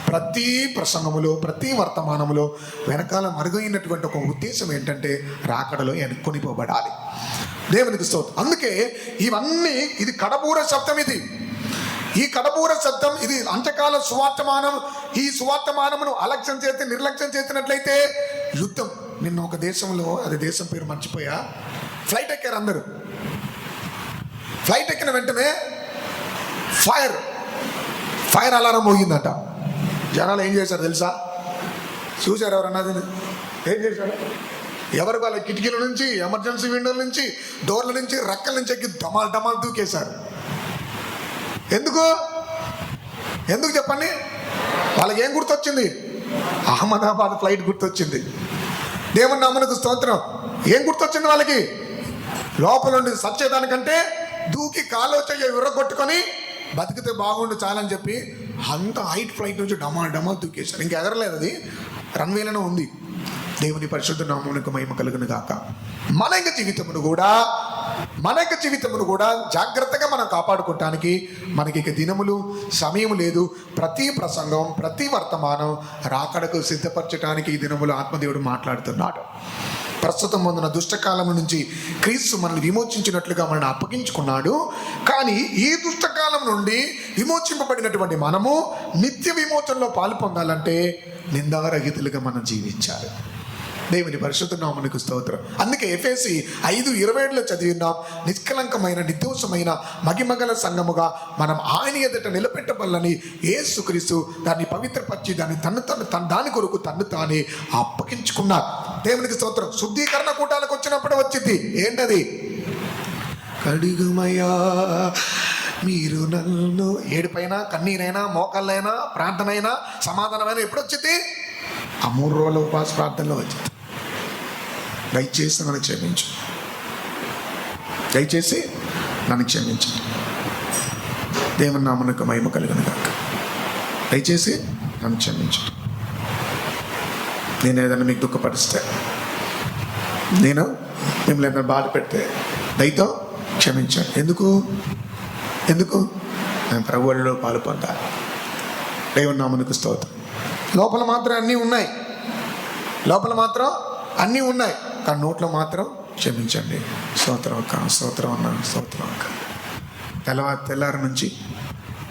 Speaker 1: ప్రతి ప్రసంగములో, ప్రతి వర్తమానములో వెనకాల మరుగైనటువంటి ఒక ఉద్దేశం ఏంటంటే రాకడలో కొనిపోబడాలి. దేవునికి స్తోత్రం. అందుకే ఇవన్నీ, ఇది కడబూర శబ్దం. ఇది ఈ కడబూర శబ్దం ఇది అంత్యకాల సువార్తమానం. ఈ సువార్తమానమును అలక్ష్యం చేసి నిర్లక్ష్యం చేసినట్లయితే యుద్ధం. నిన్న ఒక దేశంలో, అది దేశం పేరు మర్చిపోయా, ఫ్లైట్ ఎక్కారు అందరూ. ఫ్లైట్ ఎక్కిన వెంటనే ఫైర్ అలారం మోగిందట. జనాలు ఏం చేశారు తెలుసా? చూశారు ఎవరన్నా? ఏం చేశారు? ఎవరు వాళ్ళ కిటికీల నుంచి, ఎమర్జెన్సీ విండోల నుంచి, డోర్ల నుంచి, రెక్కల నుంచి ఎక్కి డమాల్ దూకేశారు. ఎందుకు చెప్పండి? వాళ్ళకి ఏం గుర్తొచ్చింది? అహ్మదాబాద్ ఫ్లైట్ గుర్తొచ్చింది. దేవుని నామమునకు స్తోత్రం. ఏం గుర్తొచ్చింది వాళ్ళకి? లోపల నుండి సచ్చేదానికంటే దూకి కాలో చెయ్యి విర్రగొట్టుకొని బతికితే బాగుండు చాలని చెప్పి అంత హైట్ ఫ్లైట్ నుంచి డమాల్ దూకేశారు. ఇంకా ఎగరలేదు, అది రన్వేలోనే ఉంది. దేవుని పరిశుద్ధ నామమునకు మహిమ కలుగును గాక. మన యొక్క జీవితమును కూడా జాగ్రత్తగా మనం కాపాడుకోవటానికి మనకి ఇక దినములు, సమయం లేదు. ప్రతి ప్రసంగం, ప్రతి వర్తమానం రాకడకు సిద్ధపరచడానికి ఈ దినములు ఆత్మదేవుడు మాట్లాడుతున్నాడు. ప్రస్తుతం పొందిన దుష్టకాలం నుంచి క్రీస్తు మనల్ని విమోచించినట్లుగా మనల్ని అప్పగించుకున్నాడు. కానీ ఈ దుష్టకాలం నుండి విమోచింపబడినటువంటి మనము నిత్య విమోచనలో పాలు పొందాలంటే నిందారహితులుగా మనం జీవించాలి. దేవుని పరిశుద్ధ నామమునకు స్తోత్రం. అందుకే ఎఫెసీ 5:27 చదివినాం, నిష్కలంకమైన, నిర్దోషమైన, మహిమగల సంఘముగా మనం ఆయన ఎదుట నిలబెట్టబలని యేసుక్రీస్తు దాన్ని పవిత్రపరిచి దాని కొరకు తన్ను తానే అప్పగించుకున్నారు. దేవునికి స్తోత్రం. శుద్ధీకరణ కూటాలకు వచ్చినప్పుడు వచ్చింది ఏంటది? కడిగుమయ్యా మీరు నన్ను. ఏడుపైనా, కన్నీరైనా, మోకాళ్ళైనా, ప్రార్థనైనా, సమాధానమైనా ఎప్పుడు వచ్చింది? ఆ 3 రోజుల ఉపవాస ప్రార్థనలో వచ్చింది. దయచేసి నన్ను క్షమించు, దయచేసి నన్ను క్షమించు. దేవుని నామమునకు మహిమ కలుగును గాక. దయచేసి నన్ను క్షమించు. నేను ఏదైనా మీకు దుఃఖపరిస్తే, నేను మిమ్మల్ని ఏదైనా బాధ పెడితే దయతో క్షమించాను. ఎందుకు నేను ప్రభువులో పాలు పొందాలి. దేవుని నామమునకు స్తోత్రం. లోపల మాత్రం అన్నీ ఉన్నాయి, కానీ నోట్లో మాత్రం క్షమించండి. స్తోత్రం అక్క, స్తోత్రం అన్న, స్తోత్రం అక్క.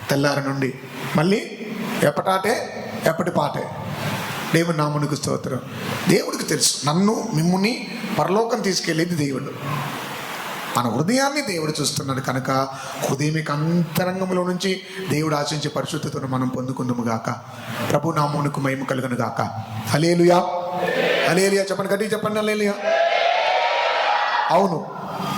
Speaker 1: తెల్లారి నుండి మళ్ళీ ఎప్పటి పాటే. దేవుని నామమునకు స్తోత్రం. దేవుడికి తెలుసు నన్ను మిమ్ముని పరలోకం తీసుకెళ్ళేది దేవుడు. మన హృదయాన్ని దేవుడు చూస్తున్నాడు కనుక హృదయమిక అంతరంగంలో నుంచి దేవుడు ఆశించే పరిశుద్ధతను మనం పొందుకుందుము గాక. ప్రభు నామమునకు మహిమ కలుగును గాక. హల్లెలూయా, హల్లెలూయా. చెప్పండి, గట్టిగా చెప్పండి, హల్లెలూయా. అవును,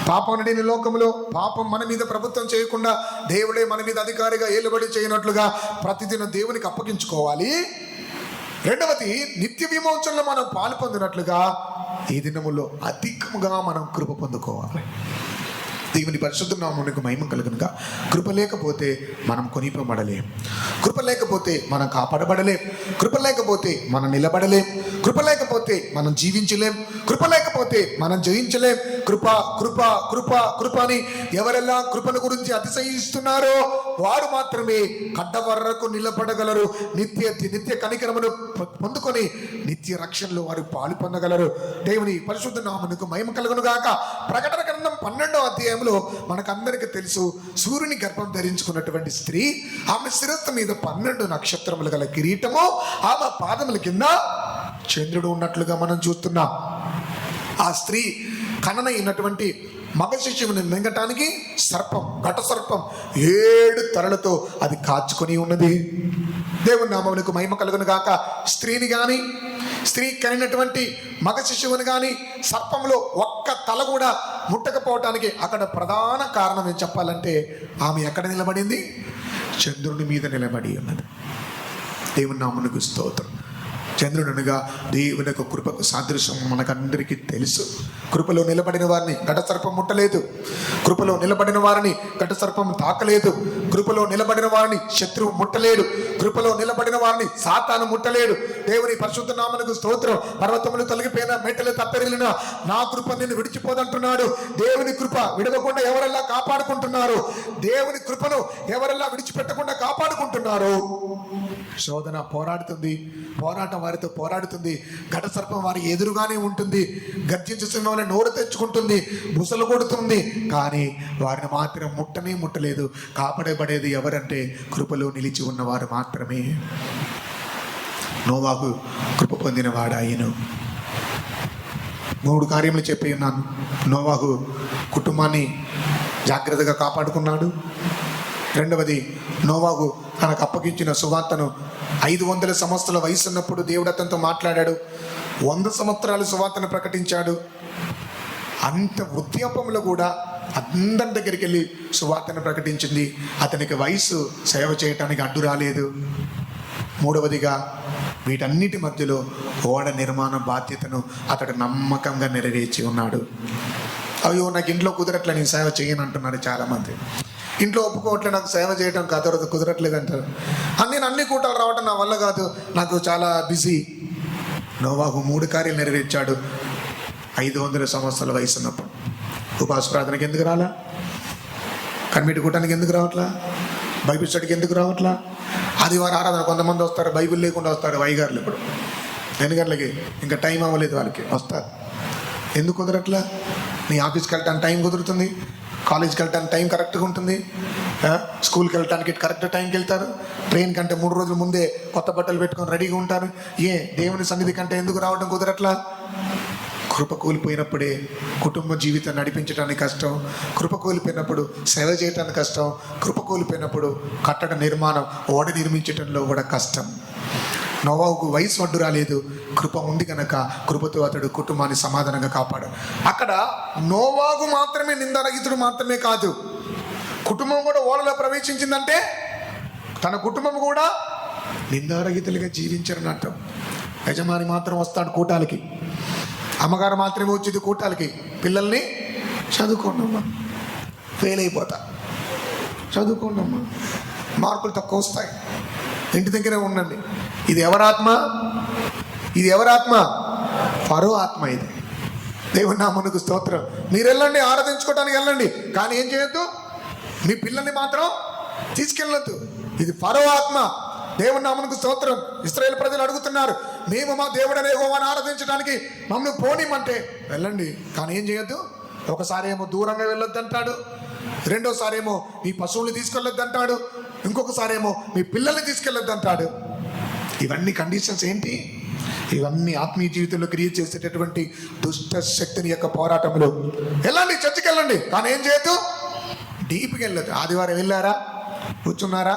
Speaker 1: పాపం నడిని లోకంలో పాపం మన మీద ప్రభుత్వం చేయకుండా దేవుడే మన మీద అధికారిగా ఏలుబడి చేయనట్లుగా ప్రతిదిన దేవునికి అప్పగించుకోవాలి. రెండవది, నిత్య విమోచనలో మనం పాలు పొందినట్లుగా ఈ దినములో అధికముగా మనం కృప పొందుకోవాలి. దేవుని పరిశుద్ధ నామమునకు మహిమ కలుగునుగా. కృప లేకపోతే మనం కొనిపోబడలేం, కృప లేకపోతే మనం కాపాడబడలేం, కృప లేకపోతే మనం నిలబడలేం, కృప లేకపోతే మనం జీవించలేం, కృప లేకపోతే మనం జయించలేం. కృప కృప కృప కృప అని ఎవరెల్లా కృపను గురించి అతిశయిస్తున్నారో వారు మాత్రమే కడ్డ వరకు నిలబడగలరు. నిత్య కనికరమును పొందుకొని నిత్య రక్షణలో వారు పాలు పొందగలరు. దేవుని పరిశుద్ధ నామమునకు మహిమ కలుగును గాక. ప్రకటన గ్రంథం 12వ అధ్యాయంలో మనకందరికీ తెలుసు, సూర్యుని గర్భం ధరించుకున్నటువంటి స్త్రీ, ఆమె శిరస్సు మీద 12 నక్షత్రములు గల కిరీటము, ఆమె పాదముల కింద చంద్రుడు ఉన్నట్లుగా మనం చూస్తున్నాం. ఆ స్త్రీ కననైనటువంటి మగ శిశువుని మింగటానికి సర్పం, ఘట సర్పం 7 తలలతో అది కాచుకొని ఉన్నది. దేవుని నామమునకు మహిమ కలుగును గాక. స్త్రీ కనినటువంటి మగ శిశువుని కానీ సర్పంలో ఒక్క తల కూడా ముట్టకపోవటానికి అక్కడ ప్రధాన కారణం ఏం చెప్పాలంటే, ఆమె ఎక్కడ నిలబడింది? చంద్రుని మీద నిలబడి ఉన్నది. దేవుని నామమునకు స్తోత్రం. చంద్రుడనగా దేవుని యొక్క కృపకు సాదృశ్యం మనకందరికీ తెలుసు. కృపలో నిలబడిన వారిని ఘటసర్పం ముట్టలేదు, కృపలో నిలబడిన వారిని ఘటసర్పం తాకలేదు, కృపలో నిలబడిన వారిని శత్రువు ముట్టలేడు, కృపలో నిలబడిన వారిని సాతాను ముట్టలేడు. దేవుని పరిశుద్ధ నామమునకు స్తోత్రం. పర్వతములు తొలగిపోయిన, మెట్టలు తప్పెరిగిన నా కృప నిన్ను విడిచిపోదంటున్నాడు. దేవుని కృప విడవకుండా ఎవరెల్లా కాపాడుకుంటున్నారు, దేవుని కృపను ఎవరెల్లా విడిచిపెట్టకుండా కాపాడుకుంటున్నారు. శోధన పోరాడుతుంది, పోరాటం వారితో పోరాడుతుంది. ఘట సర్పం వారి ఎదురుగానే ఉంటుంది. గర్జించే సింహంలో నోరు తెచ్చుకుంటుంది, బుసలు కొడుతుంది, కానీ వారిని మాత్రం ముట్టనే ముట్టలేదు. కాపాడబడేది ఎవరంటే కృపలో నిలిచి ఉన్నవారు మాత్రమే. నోవాహు కృప పొందిన వాడాయను. 3 కార్యములు చెప్పి ఉన్నాను. నోవాహు కుటుంబాన్ని జాగ్రత్తగా కాపాడుకున్నాడు. రెండవది, నోవాహు తనకు అప్పగించిన సువార్తను 500 సంవత్సరాల వయసు ఉన్నప్పుడు దేవుడు అతనితో మాట్లాడాడు. 100 సంవత్సరాలు సువార్తను ప్రకటించాడు. అంత వృద్ధాపంలో కూడా అందరి దగ్గరికి వెళ్ళి సువార్తను ప్రకటించింది. అతనికి వయసు సేవ చేయటానికి అడ్డు రాలేదు. మూడవదిగా, వీటన్నిటి మధ్యలో ఓడ నిర్మాణ బాధ్యతను అతడు నమ్మకంగా నెరవేర్చి ఉన్నాడు. అయ్యో నాకు ఇంట్లో కుదరట్లే, నేను సేవ చేయను అంటున్నారు చాలామంది. ఇంట్లో ఒప్పుకోవట్లే, నాకు సేవ చేయడం కుదరట్లేదు అంటారు. నేను అన్ని కూటాలు రావడం నా వల్ల కాదు, నాకు చాలా బిజీ. నోవాహు 3 కార్యాలు నెరవేర్చాడు 500 సంవత్సరాల వయసు ఉన్నప్పుడు. ఉపవాస ప్రార్థనకి ఎందుకు రాలా? కమిటీ కూటానికి ఎందుకు రావట్లా? బైబిల్ స్టడీకి ఎందుకు రావట్లా? ఆదివారం ఆరాధన కొంతమంది వస్తారు, బైబిల్ లేకుండా వస్తారు. వైగారులు ఇప్పుడు 2 గంటలకి, ఇంకా టైం అవ్వలేదు వాళ్ళకి, వస్తారు. ఎందుకు కుదరట్లా? నీ ఆఫీస్కి వెళ్ళటానికి టైం కుదురుతుంది, కాలేజ్కి వెళ్ళటానికి టైం కరెక్ట్గా ఉంటుంది, స్కూల్కి వెళ్ళటానికి కరెక్ట్ టైంకి వెళ్తారు. ట్రైన్ కంటే 3 రోజుల ముందే కొత్త బట్టలు పెట్టుకొని రెడీగా ఉంటారు. దేవుని సన్నిధి కంటే ఎందుకు రావడం కుదరట్లా? కృప కోల్పోయినప్పుడే కుటుంబ జీవితం నడిపించడానికి కష్టం. కృప కోల్పోయినప్పుడు సేవ చేయడానికి కష్టం. కృప కోల్పోయినప్పుడు కట్టడ నిర్మాణం, ఓడ నిర్మించడంలో కూడా కష్టం. నోవాహుకు వయసు అడ్డు రాలేదు, కృప ఉంది కనుక కృపతో అతడు కుటుంబాన్ని సమాధానంగా కాపాడు. అక్కడ నోవాహు మాత్రమే నిందారహితుడు మాత్రమే కాదు, కుటుంబం కూడా ఓడలో ప్రవేశించిందంటే తన కుటుంబం కూడా నిందారహితులుగా జీవించారని అర్థం. యజమాని మాత్రం వస్తాడు కూటాలకి, అమ్మగారు మాత్రమే వచ్చేది కూటాలకి. పిల్లల్ని చదువుకోండమ్మా, ఫెయిల్ అయిపోతా, చదువుకోండమ్మా, మార్కులు తక్కువ వస్తాయి, ఇంటి దగ్గరే ఉండండి. ఇది ఎవరాత్మ? ఇది ఎవరాత్మ? ఫరో ఆత్మ. ఇది దేవుని నామమునకు స్తోత్రం. మీరు వెళ్ళండి, ఆరాధించుకోవడానికి వెళ్ళండి, కానీ ఏం చేయొద్దు, మీ పిల్లల్ని మాత్రం తీసుకెళ్ళొద్దు. ఇది ఫరో ఆత్మ. దేవుని నామమునకు స్తోత్రం. ఇశ్రాయేలు ప్రజలు అడుగుతున్నారు, మేము మా దేవుడనే యెహోవాను ఆరాధించడానికి మమ్మల్ని పోనీమంటే వెళ్ళండి, కానీ ఏం చేయొద్దు. ఒకసారి ఏమో దూరంగా వెళ్ళొద్దు అంటాడు, రెండోసారి ఏమో మీ పశువులు తీసుకెళ్ళొద్దు అంటాడు, ఇంకొకసారి ఏమో మీ పిల్లల్ని తీసుకెళ్ళొద్దు అంటాడు. ఇవన్నీ కండిషన్స్ ఏంటి? ఇవన్నీ ఆత్మీయ జీవితంలో క్రియేట్ చేసేటటువంటి దుష్ట శక్తిని యొక్క పోరాటంలో. వెళ్ళండి, చర్చికి వెళ్ళండి, కానీ ఏం చేయొద్దు, డీప్కి వెళ్ళొద్దు. ఆదివారం వెళ్ళారా, కూర్చున్నారా,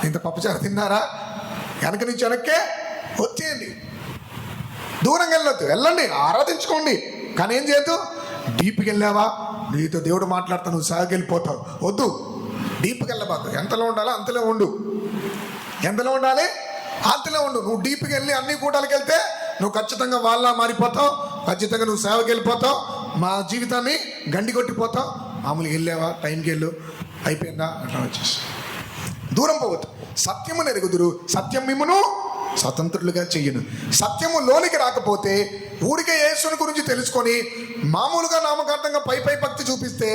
Speaker 1: ఇంత పప్పుచారు తిన్నారా, వెనక నుంచి వెనక్కే వచ్చేయండి. దూరంగా వెళ్ళొద్దు, వెళ్ళండి, ఆరాధించుకోండి, కానీ ఏం చేయొద్దు. డీప్కి వెళ్ళావా, నీతో దేవుడు మాట్లాడుతా, నువ్వు సాగెళ్ళిపోతావు. వద్దు, డీప్కి వెళ్ళబాకు. ఎంతలో ఉండాలో అంతలో ఉండు, ఎంతలో ఉండాలి అంతలో ఉండు. నువ్వు డీప్కి వెళ్ళి అన్ని కూటాలకు వెళ్తే నువ్వు ఖచ్చితంగా వాళ్ళ మారిపోతావు, ఖచ్చితంగా నువ్వు సేవకి వెళ్ళిపోతావు, మా జీవితాన్ని గండి కొట్టిపోతావు. మామూలుగా వెళ్ళావా, టైంకి వెళ్ళు, అయిపోయిందా, అట్లా వచ్చేసి దూరం పోవద్దు. సత్యము నెరుగుదురు, సత్యం మిమ్మును స్వతంత్రులుగా చెయ్యను. సత్యము లోనికి రాకపోతే ఊరికే యేసుని గురించి తెలుసుకొని మామూలుగా నామకార్థంగా పై భక్తి చూపిస్తే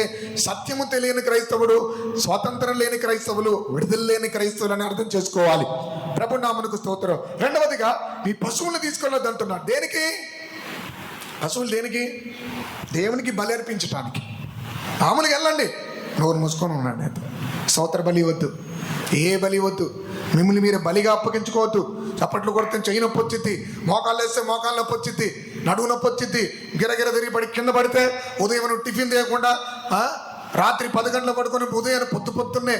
Speaker 1: సత్యము తెలియని క్రైస్తవుడు, స్వాతంత్రం లేని క్రైస్తవులు, విడుదల లేని క్రైస్తవులు అని అర్థం చేసుకోవాలి. ప్రభు నామమునకు స్తోత్రం. రెండవదిగా, మీ పశువులను తీసుకెళ్ళొద్దు అంటున్నాడు. దేనికి పశువులు? దేనికి? దేవునికి బలి అర్పించటానికి. మామూలుగా వెళ్ళండి, నోరు మూసుకొని ఉన్నాడు. స్తోత్ర బలి వద్దు, ఏ బలి వద్దు, మిమ్మల్ని మీరు బలిగా అప్పగించుకోవద్దు. చప్పట్లు కొడితే చెయ్యి నొప్పి వచ్చింది, మోకాళ్ళు వేస్తే మోకాళ్ళ నొప్పి వచ్చింది, నడువు నొప్పి వచ్చింది, గిరగిర తిరిగి పడి కింద పడితే ఉదయం నువ్వు టిఫిన్ చేయకుండా రాత్రి 10 గంటలకు పడుకొని ఉదయం పొద్దున్నే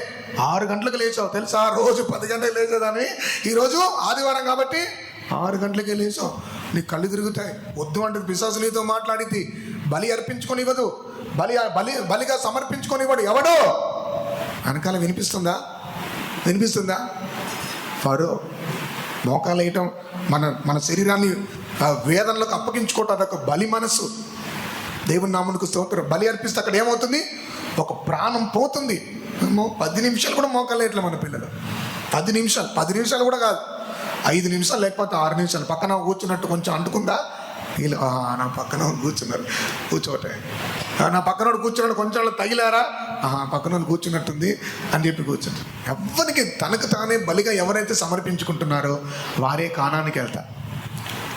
Speaker 1: 6 గంటలకు లేచావు తెలుసా? రోజు 10 గంటలకు లేచేదాన్ని, ఈరోజు ఆదివారం కాబట్టి 6 గంటలకే లేచావు. నీ కళ్ళు తిరుగుతాయి. వద్దు అంటే పిశాచు నీతో మాట్లాడింది. బలి అర్పించుకొని ఇవ్వదు, బలిగా సమర్పించుకొని ఇవ్వడు. ఎవడో వెనకాల వినిపిస్తుందా? ఫరో మోకాలు వేయటం, మన శరీరాన్ని వేదనలకు అప్పగించుకోవటం, అదొక బలి మనస్సు. దేవుని నామమునకు స్తోత్రం. బలి అర్పిస్తే అక్కడ ఏమవుతుంది? ఒక ప్రాణం పోతుంది. 10 నిమిషాలు కూడా మోకాలు వేయట్లే మన పిల్లలు. 10 నిమిషాలు కూడా కాదు, 5 నిమిషాలు లేకపోతే 6 నిమిషాలు. పక్కన కూర్చున్నట్టు కొంచెం అంటుకుందా, వీళ్ళు నా పక్కన కూర్చున్నారు, కూర్చోటే, నా పక్కనోడు కూర్చున్నాడు, కొంచెం తగిలారా, పక్కనోడు కూర్చున్నట్టుంది అని చెప్పి కూర్చుంటారు. ఎవరికి తనకు తానే బలిగా ఎవరైతే సమర్పించుకుంటున్నారో వారే కానానికి వెళ్తారు.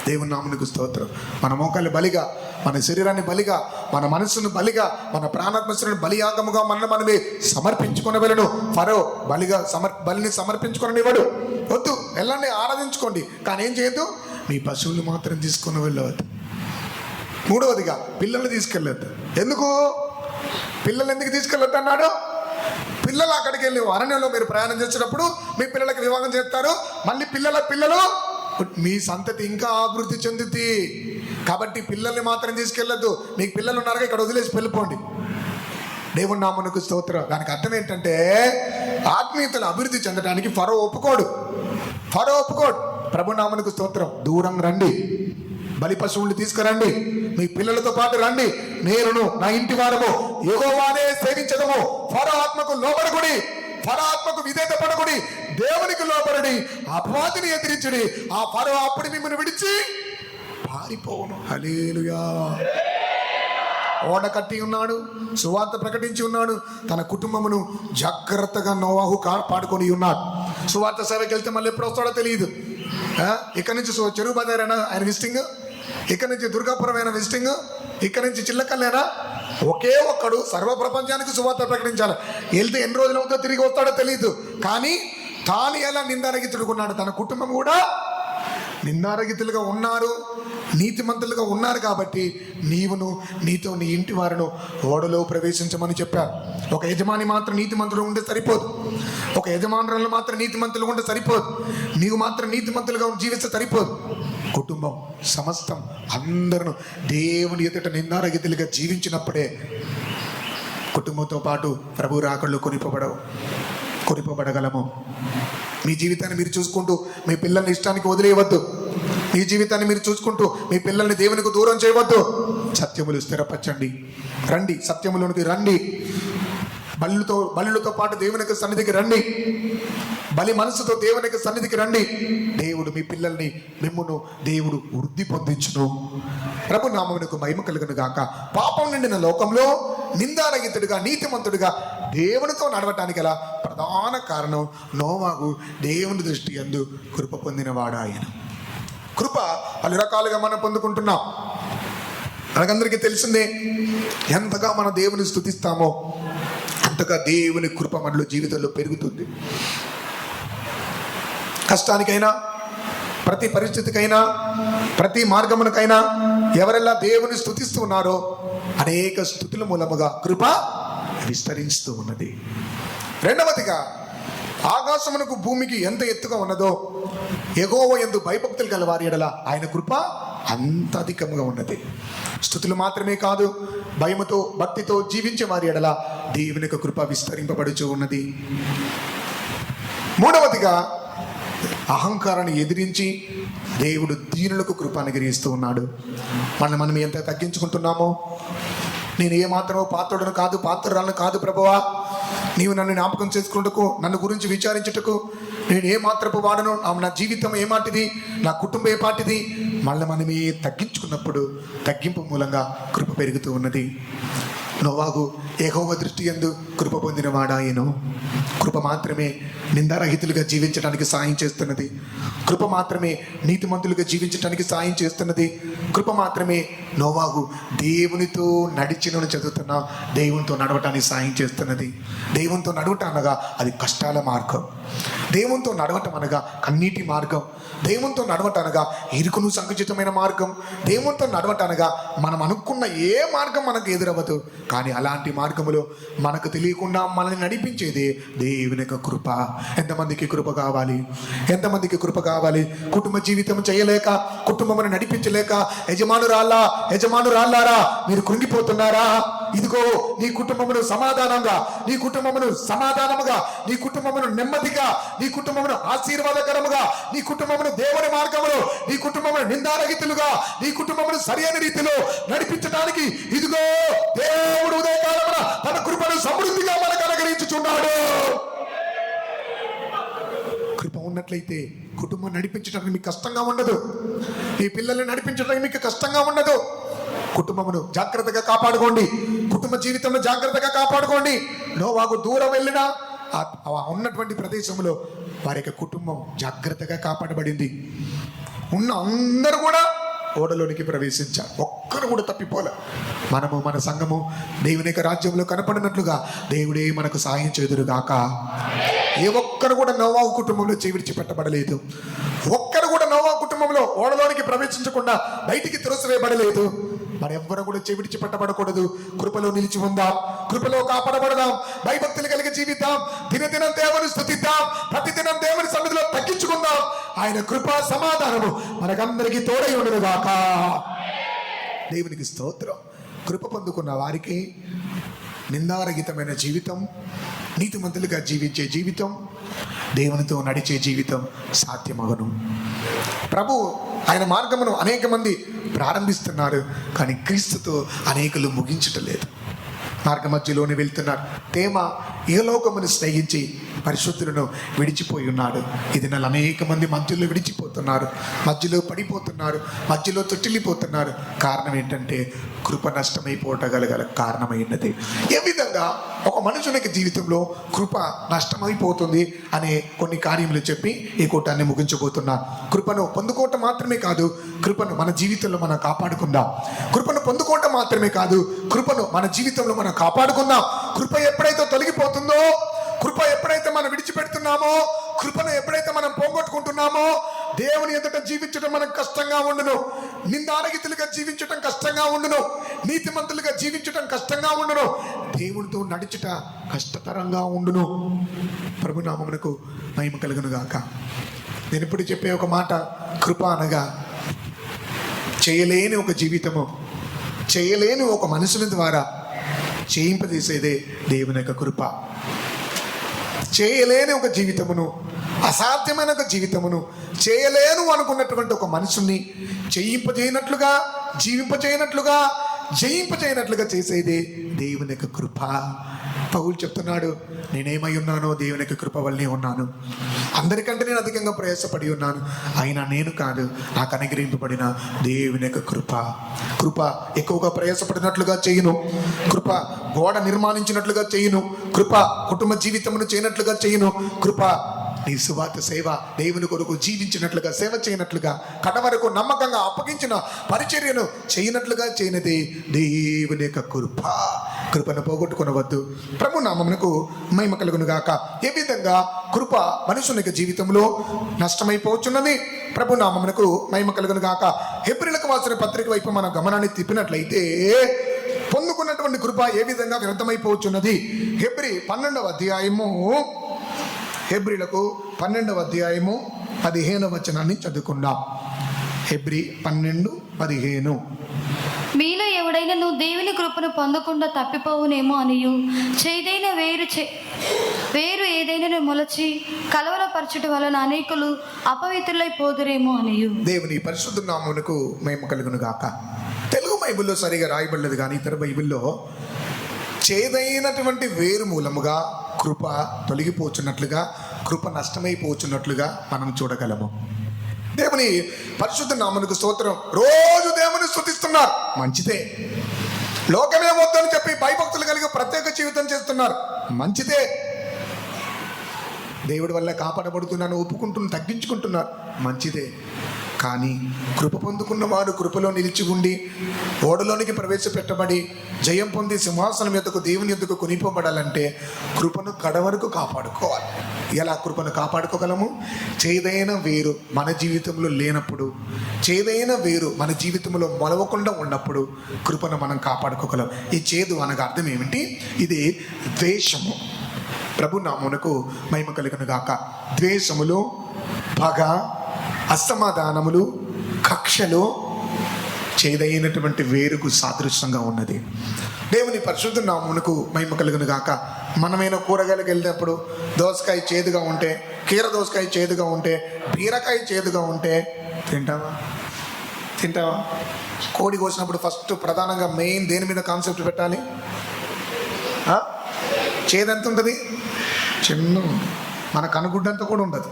Speaker 1: దేవుని నామమునకు స్తోత్రం. మన మోకాళ్ళు బలిగా, మన శరీరాన్ని బలిగా, మన మనస్సును బలిగా, మన ప్రాణాత్మశను బలియాగముగా మనమే సమర్పించుకొనవలెను. ఫరో బలిని సమర్పించుకొననివ్వడు. వద్దు, వెళ్ళండి ఆరాధించుకోండి, కానీ ఏం చేయొద్దు, మీ పశువులు మాత్రం తీసుకొని వెళ్ళవద్దు. మూడవదిగా పిల్లల్ని తీసుకెళ్ళొద్దు. ఎందుకు పిల్లలు ఎందుకు తీసుకెళ్ళొద్దు అన్నాడు? పిల్లలు అక్కడికి వెళ్ళి అరణ్యంలో మీరు ప్రయాణం చేసేటప్పుడు మీ పిల్లలకి వివాహం చేస్తారు. మళ్ళీ పిల్లలు మీ సంతతి ఇంకా అభివృద్ధి చెందుతుంది. కాబట్టి పిల్లల్ని మాత్రం తీసుకెళ్ళొద్దు. మీకు పిల్లలు ఉన్నారుగా, ఇక్కడ వదిలేసి వెళ్ళిపోండి. దేవుని నామమునకు స్తోత్రం. దానికి అర్థం ఏంటంటే ఆత్మీయతలు అభివృద్ధి చెందడానికి ఫరో ఒప్పుకోడు. ప్రభు నామమునకు స్తోత్రం. దూరం రండి, బలి పశువుల్ని తీసుకురండి, మీ పిల్లలతో పాటు రండి, నేనును నా ఇంటి వారము యెహోవానే సేవించదము. ఫరో ఆత్మకు లోబడకుడి, ఫరో ఆత్మకు విధేయత పడకుడి, దేవునికి లోబడి అపవాదిని ఎదిరించుడి. ఆ ఫరో అప్పుడు మిమ్మల్ని విడిచి పారిపోవును. హల్లెలూయా. ఓడ కట్టి ఉన్నాడు, సువార్త ప్రకటించి ఉన్నాడు, తన కుటుంబమును జాగ్రత్తగా నోవాహు కాపాడుకొని ఉన్నాడు. సువార్త సేవకి వెళ్తే మళ్ళీ ఎప్పుడు వస్తాడో తెలియదు. ఇక్కడ నుంచి చెరువు బజారేనా ఆయన విజిటింగ్, ఇక్కడ నుంచి దుర్గాపురం అయినా విజిటింగ్, ఇక్కడ నుంచి చిల్లకల్లేనా, ఒకే ఒక్కడు సర్వ ప్రపంచానికి సువార్త ప్రకటించాలి. వెళ్తే ఎన్ని రోజులు అవుతుందో తిరిగి వస్తాడో తెలియదు. కానీ తాను ఎలా నిందారహితుడుకున్నాడు, తన కుటుంబం కూడా నిందారహితులుగా ఉన్నారు, నీతిమంతులుగా ఉన్నారు. కాబట్టి నీవును నీతో నీ ఇంటి వారిను ఓడలో ప్రవేశించమని చెప్పారు. ఒక యజమాని మాత్రం నీతిమంతులు ఉంటే సరిపోదు, ఒక యజమానురాలు మాత్రం నీతిమంతులు ఉంటే సరిపోదు, నీవు మాత్రం నీతిమంతులుగా జీవిస్తే సరిపోదు. కుటుంబం సమస్తం అందరూ దేవుని ఎదుట నిందారహితులుగా జీవించినప్పుడే కుటుంబంతో పాటు ప్రభు రాకళ్ళు కొనిపోబడగలము. మీ జీవితాన్ని మీరు చూసుకుంటూ మీ పిల్లల్ని ఇష్టానికి వదిలేయవద్దు. మీ జీవితాన్ని మీరు చూసుకుంటూ మీ పిల్లల్ని దేవునికి దూరం చేయవద్దు. సత్యములు స్థిరపరచండి. రండి, సత్యములోనికి రండి. బలులతో పాటు దేవునికి సన్నిధికి రండి. బలి మనసుతో దేవునికి సన్నిధికి రండి. దేవుడు మీ పిల్లల్ని మిమ్మును దేవుడు వృద్ధి పొందించును. ప్రభు నామమునకు మహిమ కలుగును గాక. పాపం నిండిన లోకంలో నిందారహితుడిగా నీతిమంతుడిగా దేవునితో నడవటానికి గల ప్రధాన కారణం నోవాహు దేవుని దృష్టి యందు కృప పొందినవాడు. ఆయన కృప పలు రకాలుగా మనం పొందుకుంటున్నాం. మనకందరికీ తెలిసిందే, ఎంతగా మన దేవుని స్తుతిస్తామో అంతగా దేవుని కృప మనలో జీవితంలో పెరుగుతుంది. కష్టానికైనా, ప్రతి పరిస్థితికైనా, ప్రతి మార్గమునకైనా ఎవరెలా దేవుని స్తుతిస్తూ ఉన్నారో అనేక స్తుతుల మూలముగా కృప విస్తరిస్తూ ఉన్నది. రెండవదిగా, ఆకాశమునకు భూమికి ఎంత ఎత్తుగా ఉన్నదో యెహోవా యందు భయభక్తులు గల వారి ఎడల ఆయన కృప అంత అధికంగా ఉన్నది. స్తుతులు మాత్రమే కాదు, భయముతో భక్తితో జీవించే వారి ఎడల దేవుని యొక్క కృప విస్తరింపబడుచు ఉన్నది. మూడవదిగా, అహంకారాన్ని ఎదిరించి దేవుడు దీనులకు కృప అనుగ్రహిస్తూ ఉన్నాడు. మనం ఎంత తగ్గించుకుంటున్నామో, నేను ఏమాత్రమో పాత్రుడను కాదు, పాత్రురాలను కాదు ప్రభువా, నీవు నన్ను జ్ఞాపకం చేసుకుంటకు, నన్ను గురించి విచారించుటకు నేను ఏమాత్రపు వాడను, నా జీవితం ఏమాటిది, నా కుటుంబం ఏపాటిది. మళ్ళీ మనమే తగ్గించుకున్నప్పుడు తగ్గింపు మూలంగా కృప పెరుగుతూ ఉన్నది. నోవాహు యెహోవా దృష్టి యందు కృప పొందినవాడాయను. కృప మాత్రమే నిందారహితులుగా జీవించడానికి సాయం చేస్తున్నది. కృప మాత్రమే నీతిమంతులుగా జీవించడానికి సాయం చేస్తున్నది. కృప మాత్రమే నోవాహు దేవునితో నడిచినను చదువుతున్న దేవునితో నడవటానికి సాయం చేస్తున్నది. దేవునితో నడవటం అనగా అది కష్టాల మార్గం. దేవునితో నడవటం అనగా కన్నీటి మార్గం. దేవునితో నడవటం అనగా ఇరుకును సంకుచితమైన మార్గం. దేవునితో నడవటం అనగా మనం అనుకున్న ఏ మార్గం మనకు ఎదురవ్వదు, కానీ అలాంటి మార్గములో మనకు తెలియకుండా మనల్ని నడిపించేది దేవుని యొక్క కృప. ఎంతమందికి కృప కావాలి? ఎంతమందికి కృప కావాలి? కుటుంబ జీవితం చేయలేక, కుటుంబమును నడిపించలేక యజమానురాళ్ళారా మీరు కృంగిపోతున్నారా? ఇదిగో నీ కుటుంబమును సమాధానంగా, నీ కుటుంబమును సమాధానముగా, నీ కుటుంబమును నెమ్మదిగా, నీ కుటుంబమును ఆశీర్వాదకరముగా, నీ కుటుంబమును దేవుని మార్గములో, నీ కుటుంబమును నిందారహితులుగా, నీ కుటుంబమును సరైన రీతిలో నడిపించడానికి ఇదిగో దేవుడు ఉదయకాలమున తన కృపను సమృద్ధిగా మనకు అనుగ్రహించుచున్నాడు. కృప ఉన్నట్లయితే కుటుంబం నడిపించడానికి మీకు కష్టంగా ఉండదు. మీ పిల్లల్ని నడిపించడానికి మీకు కష్టంగా ఉండదు. కుటుంబమును జాగ్రత్తగా కాపాడుకోండి. కుటుంబ జీవితంలో జాగ్రత్తగా కాపాడుకోండి. నోవాహు దూరం వెళ్ళినా ఉన్నటువంటి ప్రదేశంలో వారి యొక్క కుటుంబం జాగ్రత్తగా కాపాడబడింది. ఉన్న అందరూ కూడా ఓడలోనికి ప్రవేశించారు. ఒక్కరు కూడా తప్పిపోలే. మనము మన సంఘము దేవుని యొక్క రాజ్యంలో కనపడినట్లుగా దేవుడే మనకు సాయం చేదురుగాక. ఏ ఒక్కరు కూడా నోవాహు కుటుంబంలో విడిచిపెట్టబడలేదు. ఒక్కరు కూడా నోవాహు కుటుంబంలో ఓడలోనికి ప్రవేశించకుండా బయటికి త్రోసివేయబడలేదు. మరెవ్వరు కూడా విడిచిపెట్టబడకూడదు. కృపలో నిలిచి ఉందాం, కృపలో కాపాడబడదాం, భయభక్తులు కలిగి జీవిద్దాం, దినదినం దేవుని స్తుతిద్దాం, ప్రతిదినం దేవుని సన్నిధిలో తగ్గించుకుందాం. ఆయన కృపా సమాధానము మనకందరికీ తోడై ఉండునుగాక. దేవునికి స్తోత్రం. కృప పొందుకున్న వారికి నిందారహితమైన జీవితం, నీతిమంతులుగా జీవించే జీవితం, దేవునితో నడిచే జీవితం సాధ్యమగను. ప్రభు ఆయన మార్గమును అనేక మంది ప్రారంభిస్తున్నారు, కానీ క్రీస్తుతో అనేకులు ముగించటలేదు. మార్గ మధ్యలోనే వెళ్తున్నారు. తేమ ఏ లోకమును స్నేహించి పరిశుద్ధులను విడిచిపోయి ఉన్నాడు. ఇది నెల అనేక మంది మధ్యలో విడిచిపోతున్నారు, మధ్యలో పడిపోతున్నారు, మధ్యలో తొట్టిల్లిపోతున్నారు. కారణం ఏంటంటే కృప నష్టమైపోవటగల కారణమైనది. ఏ విధంగా ఒక మనుషునికి జీవితంలో కృప నష్టమైపోతుంది అనే కొన్ని కార్యములు చెప్పి ఈ కూటాన్ని ముగించబోతున్నా. కృపను పొందుకోవటం మాత్రమే కాదు, కృపను మన జీవితంలో మనం కాపాడుకుందాం. కృపను పొందుకోవటం మాత్రమే కాదు, కృపను మన జీవితంలో మనం కాపాడుకుందాం. కృప ఎప్పుడైతే తొలగిపోతుందో, కృప ఎప్పుడైతే మనం విడిచిపెడుతున్నామో, కృపను ఎప్పుడైతే మనం పోగొట్టుకుంటున్నామో, దేవుని ఎదుట జీవించడం మనకు కష్టంగా ఉండును. నిందారహితులుగా జీవించడం కష్టంగా ఉండును. నీతిమంతులుగా జీవించడం కష్టంగా ఉండును. దేవునితో నడుచుట కష్టతరంగా ఉండును. ప్రభునామమునకు మహిమ కలుగును గాక. నేను ఇప్పుడు చెప్పే ఒక మాట, కృప అనగా చేయలేని ఒక జీవితము, చేయలేని ఒక మనుషుని ద్వారా చేయింపజేసేదే దేవుని యొక్క కృప. చేయలేని ఒక జీవితమును, అసాధ్యమైన ఒక జీవితమును, చేయలేను అనుకున్నటువంటి ఒక మనుషుని చేయింపజేయనట్లుగా, జీవింపజేయనట్లుగా, జయింపజేయనట్లుగా చేసేదే దేవుని యొక్క కృప. పౌలు చెప్తున్నాడు, నేనేమై ఉన్నానో దేవుని యొక్క కృప వల్లనే ఉన్నాను. అందరికంటే నేను అధికంగా ప్రయాసపడి ఉన్నాను, అయినా నేను కాదు, నాకు అనుగ్రహింపబడిన దేవుని యొక్క కృప. కృప ఎక్కువగా ప్రయాసపడినట్లుగా చేయను, కృప గోడ నిర్మాణించినట్లుగా చేయను, కృప కుటుంబ జీవితమును చేయనట్లుగా చేయను, కృప నీ సువార్త సేవ దేవుని కొరకు జీవించినట్లుగా, సేవ చేయనట్లుగా, కడ వరకు నమ్మకంగా అప్పగించిన పరిచర్యను చేయనట్లుగా చేయనిది దేవుని యొక్క కృప. కృపను పోగొట్టుకునవద్దు. ప్రభు నామమునకు మహిమ కలుగును గాక. ఏ విధంగా కృప మనుషుని జీవితంలో నష్టమైపోతున్నది, ప్రభు నామమునకు మహిమ కలుగును గాక. హెబ్రీయులకు రాసిన పత్రిక వైపు మన గమనాన్ని తిప్పినట్లయితే పొందుకున్నటువంటి కృప ఏ విధంగా వ్యర్థమైపోతున్నది. హెబ్రీ 12వ అధ్యాయము, హెబ్రీలకు 12వ అధ్యాయము 15వ వచనాన్ని చదువుకుందాం. హెబ్రీ 12:15.
Speaker 2: మీలో ఎవడైనా దేవుని కృపను పొందకుండా తప్పిపోవునేమో అనియు, చేదైన వేరు ఏదైనా మొలచి కలవరపరచుట వలన అనేకులు అపవిత్రులైపోదురేమో అనియు.
Speaker 1: దేవుని పరిశుద్ధ నామమునకు మహిమ కలుగును గాక. తెలుగు బైబిల్లో సరిగా రాయబడలేదు, కానీ ఇతర బైబిల్లో చేదైనటువంటి వేరు మూలముగా కృప తొలగిపోచున్నట్లుగా, కృప నష్టమైపోచున్నట్లుగా మనం చూడగలము. దేవుని పరిశుద్ధ నామమునకు స్తోత్రం. రోజు దేవుని స్తుతిస్తున్నారు, మంచిదే. లోకమే వద్దని చెప్పి భయభక్తులు కలిగి ప్రత్యేక జీవితం చేస్తున్నారు, మంచిదే. దేవుడి వల్ల కాపాడబడుతున్నాను ఒప్పుకుంటున్న, తగ్గించుకుంటున్నారు, మంచిదే. కానీ కృప పొందుకున్న వారు కృపలో నిలిచి ఉండి ఓడలోనికి ప్రవేశపెట్టబడి జయం పొంది సింహాసనం ఎద్దుకు, దేవుని ఎద్దుకు కొనిపోబడాలంటే కృపను కడవరకు కాపాడుకోవాలి. ఎలా కృపను కాపాడుకోగలము? చేదైన వేరు మన జీవితంలో లేనప్పుడు, చేదైన వేరు మన జీవితంలో మొలవకుండా ఉన్నప్పుడు కృపను మనం కాపాడుకోగలం. ఈ చేదు అనగా అర్థం ఏమిటి? ఇది ద్వేషము. ప్రభు నామమునకు మహిమ కలుగును గాక. ద్వేషములు, పగ, అసమాధానములు, కక్షలు చేదైనటువంటి వేరుకు సాదృశ్యంగా ఉన్నది. దేవుని పరిశుద్ధ నామమునకు మహిమ కలుగును గాక. మనమైనా కూరగాయలకు వెళ్ళినప్పుడు దోసకాయ చేదుగా ఉంటే, కీర దోసకాయ చేదుగా ఉంటే, బీరకాయ చేదుగా ఉంటే తింటావా? కోడి కోసినప్పుడు ఫస్ట్ ప్రధానంగా మెయిన్ దేని మీద కాన్సెప్ట్ పెట్టాలి? చేదు ఎంత ఉంటుంది? చిన్న, మన కనుగుడ్డంతా కూడా ఉండదు.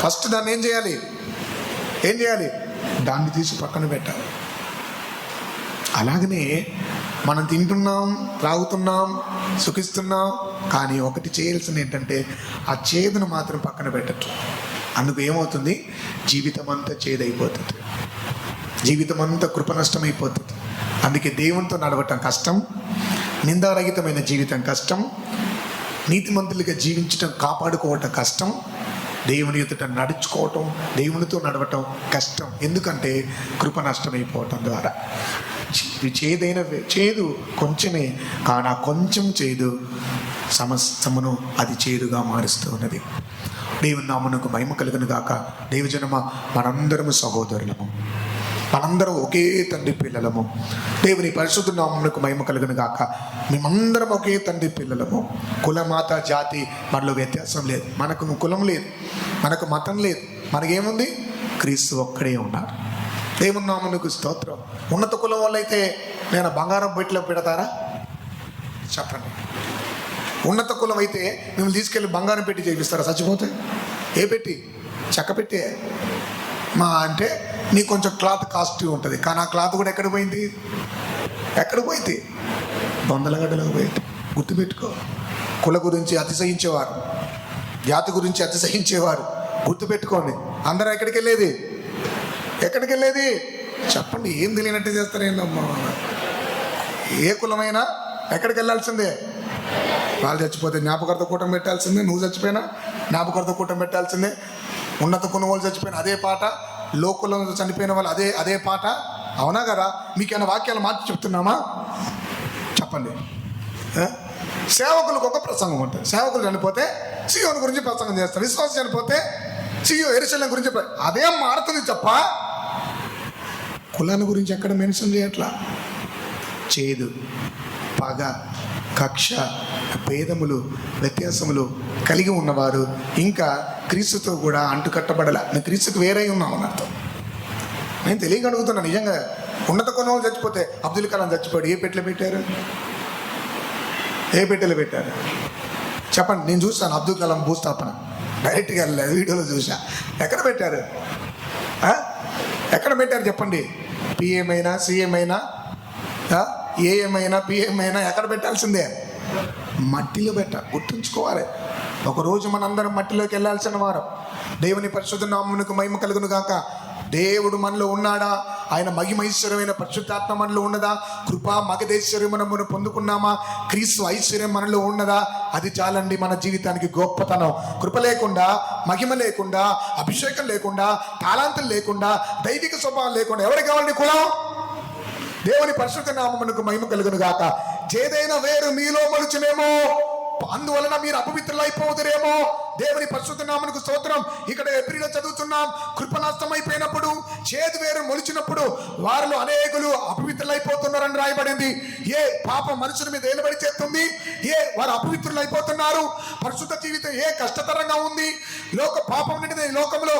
Speaker 1: ఫస్ట్ దాన్ని ఏం చేయాలి? దాన్ని తీసి పక్కన పెట్టాలి. అలాగనే మనం తింటున్నాం, త్రాగుతున్నాం, సుఖిస్తున్నాం, కానీ ఒకటి చేయాల్సింది ఏంటంటే ఆ చేదును మాత్రం పక్కన పెట్టచ్చు. అందుకు ఏమవుతుంది? జీవితం అంతా చేదైపోతుంది. జీవితం అంతా కృప నష్టమైపోతుంది. అందుకే దేవునితో నడవటం కష్టం, నిందారహితమైన జీవితం కష్టం, నీతిమంతులుగా జీవించటం కాపాడుకోవటం కష్టం, దేవుని ఎదుట నడుచుకోవటం, దేవునితో నడవటం కష్టం. ఎందుకంటే కృప నష్టమైపోవటం ద్వారా. చేదు కొంచెమే, కానీ కొంచెం చేదు సమస్తమును అది చేదుగా మారుస్తూ ఉన్నది. దేవుని నామమునకు మహిమ కలుగును గాక. దేవజనమ, మనందరము సహోదరులము, మనందరం ఒకే తండ్రి పిల్లలము. దేవుని పరిశుద్ధ నామమునకు మహిమ కలుగును గాక. మేమందరం ఒకే తండ్రి పిల్లలము. కుల, మత, జాతి మనలో వ్యత్యాసం లేదు. మనకు కులం లేదు, మనకు మతం లేదు. మనకేముంది? క్రీస్తు ఒక్కడే ఉన్నాడు. దేవుని నామమునకు స్తోత్రం. ఉన్నత కులం వాళ్ళైతే నేను బంగారం పెట్టిలో పెడతారా? చెప్పండి. ఉన్నత కులం అయితే మిమ్మల్ని తీసుకెళ్ళి బంగారం పెట్టి చేపిస్తారా చచ్చిపోతే? ఏ పెట్టి? చెక్క పెట్టే. మా అంటే నీకు కొంచెం క్లాత్ కాస్ట్లీ ఉంటుంది, కానీ ఆ క్లాత్ కూడా ఎక్కడ పోయింది? ఎక్కడ పోయింది? బొందలగడ్డలకు పోయింది. గుర్తుపెట్టుకో. కుల గురించి అతిశయించేవారు, జాతి గురించి అతిశయించేవారు గుర్తుపెట్టుకోండి. అందరూ ఎక్కడికి వెళ్ళేది? ఎక్కడికి వెళ్ళేది? చెప్పండి. ఏం తెలియనట్టు చేస్తారేందమ్మా? ఏ కులమైనా ఎక్కడికి వెళ్ళాల్సిందే. వాళ్ళు చచ్చిపోతే జ్ఞాపకార్థ కూటమి పెట్టాల్సిందే, నువ్వు చచ్చిపోయినా జ్ఞాపకార్థ కూటమి పెట్టాల్సిందే. ఉన్నత కులం వాళ్ళు చచ్చిపోయిన అదే పాట, లోకులం చనిపోయిన వాళ్ళు అదే పాట. అవునా కదా? మీకేమైనా వాక్యాలు మార్చి చెప్తున్నామా? చెప్పండి. సేవకులకు ఒక ప్రసంగం ఉంటుంది. సేవకులు చనిపోతే సియోను గురించి ప్రసంగం చేస్తారు, విశ్వాసం చనిపోతే యెరూషలేము గురించి. అదేం మారుతుంది తప్ప కులాన్ని గురించి ఎక్కడ మెన్షన్ చేయట్లా. చేదు, పగ, కక్ష, భేదములు, వ్యత్యాసములు కలిగి ఉన్నవారు ఇంకా క్రీస్తుతో కూడా అంటుకట్టబడలా. నేను క్రీస్తుకు వేరే ఉన్నామని అర్థం. నేను తెలియగలుగుతున్నా. నిజంగా ఉన్నత కొన్ని వాళ్ళు చచ్చిపోతే అబ్దుల్ కలాం చచ్చిపోయాడు. ఏ పెట్టెలు పెట్టారు? ఏ పెట్టెలు పెట్టారు? చెప్పండి. నేను చూస్తాను అబ్దుల్ కలాం భూస్థాపన, డైరెక్ట్గా వెళ్ళలేదు, వీడియోలో చూసా. ఎక్కడ పెట్టారు? ఎక్కడ పెట్టారు చెప్పండి? పిఎం అయినా, సీఎం అయినా, ఏఎం అయినా, పిఎం అయినా ఎక్కడ పెట్టాల్సిందే? మట్టిలో పెట్టాలి. గుర్తుంచుకోవాలి. ఒకరోజు మనందరం మట్టిలోకి వెళ్ళాల్సిన వారం. దేవుని పరిశుద్ధ నామమునకు మహిమ కలుగును గాక. దేవుడు మనలో ఉన్నాడా? ఆయన మహిమైశ్వర్యమైన పరిశుద్ధాత్మ మనలో ఉన్నదా? కృపా మగధైశ్వర్యం మనము పొందుకున్నామా? క్రీస్తు ఐశ్వర్యం మనలో ఉన్నదా? అది చాలండి మన జీవితానికి గొప్పతనం. కృప లేకుండా, మహిమ లేకుండా, అభిషేకం లేకుండా, తాళాంతులు లేకుండా, దైవిక స్వభావం లేకుండా ఎవరికి కావాలండి కులం? దేవుని పరిశుద్ధ నామమునకు మహిమ కలుగును గాక. చేదైన వేరు మీలో మొలుచునేమో, అందువలన మీరు అపవిత్రులు అయిపోదురేమో. దేవుని పరిశుద్ధ నామమునకు స్తోత్రం. ఇక్కడ ఎబ్రీలో చదువుతున్నాం, కృప నష్టమైపోయినప్పుడు, చేదు వేరు మొలిచినప్పుడు వారిలో అనేకులు అపవిత్రులు అయిపోతున్నారని రాయబడింది. ఏ పాపం మనుషుల మీద ఏలుబడి చేస్తుంది? వారు అపవిత్రులు అయిపోతున్నారు. పరిశుద్ధ జీవితం ఏ కష్టతరంగా ఉంది. పాపం నిండిన ఈ లోకంలో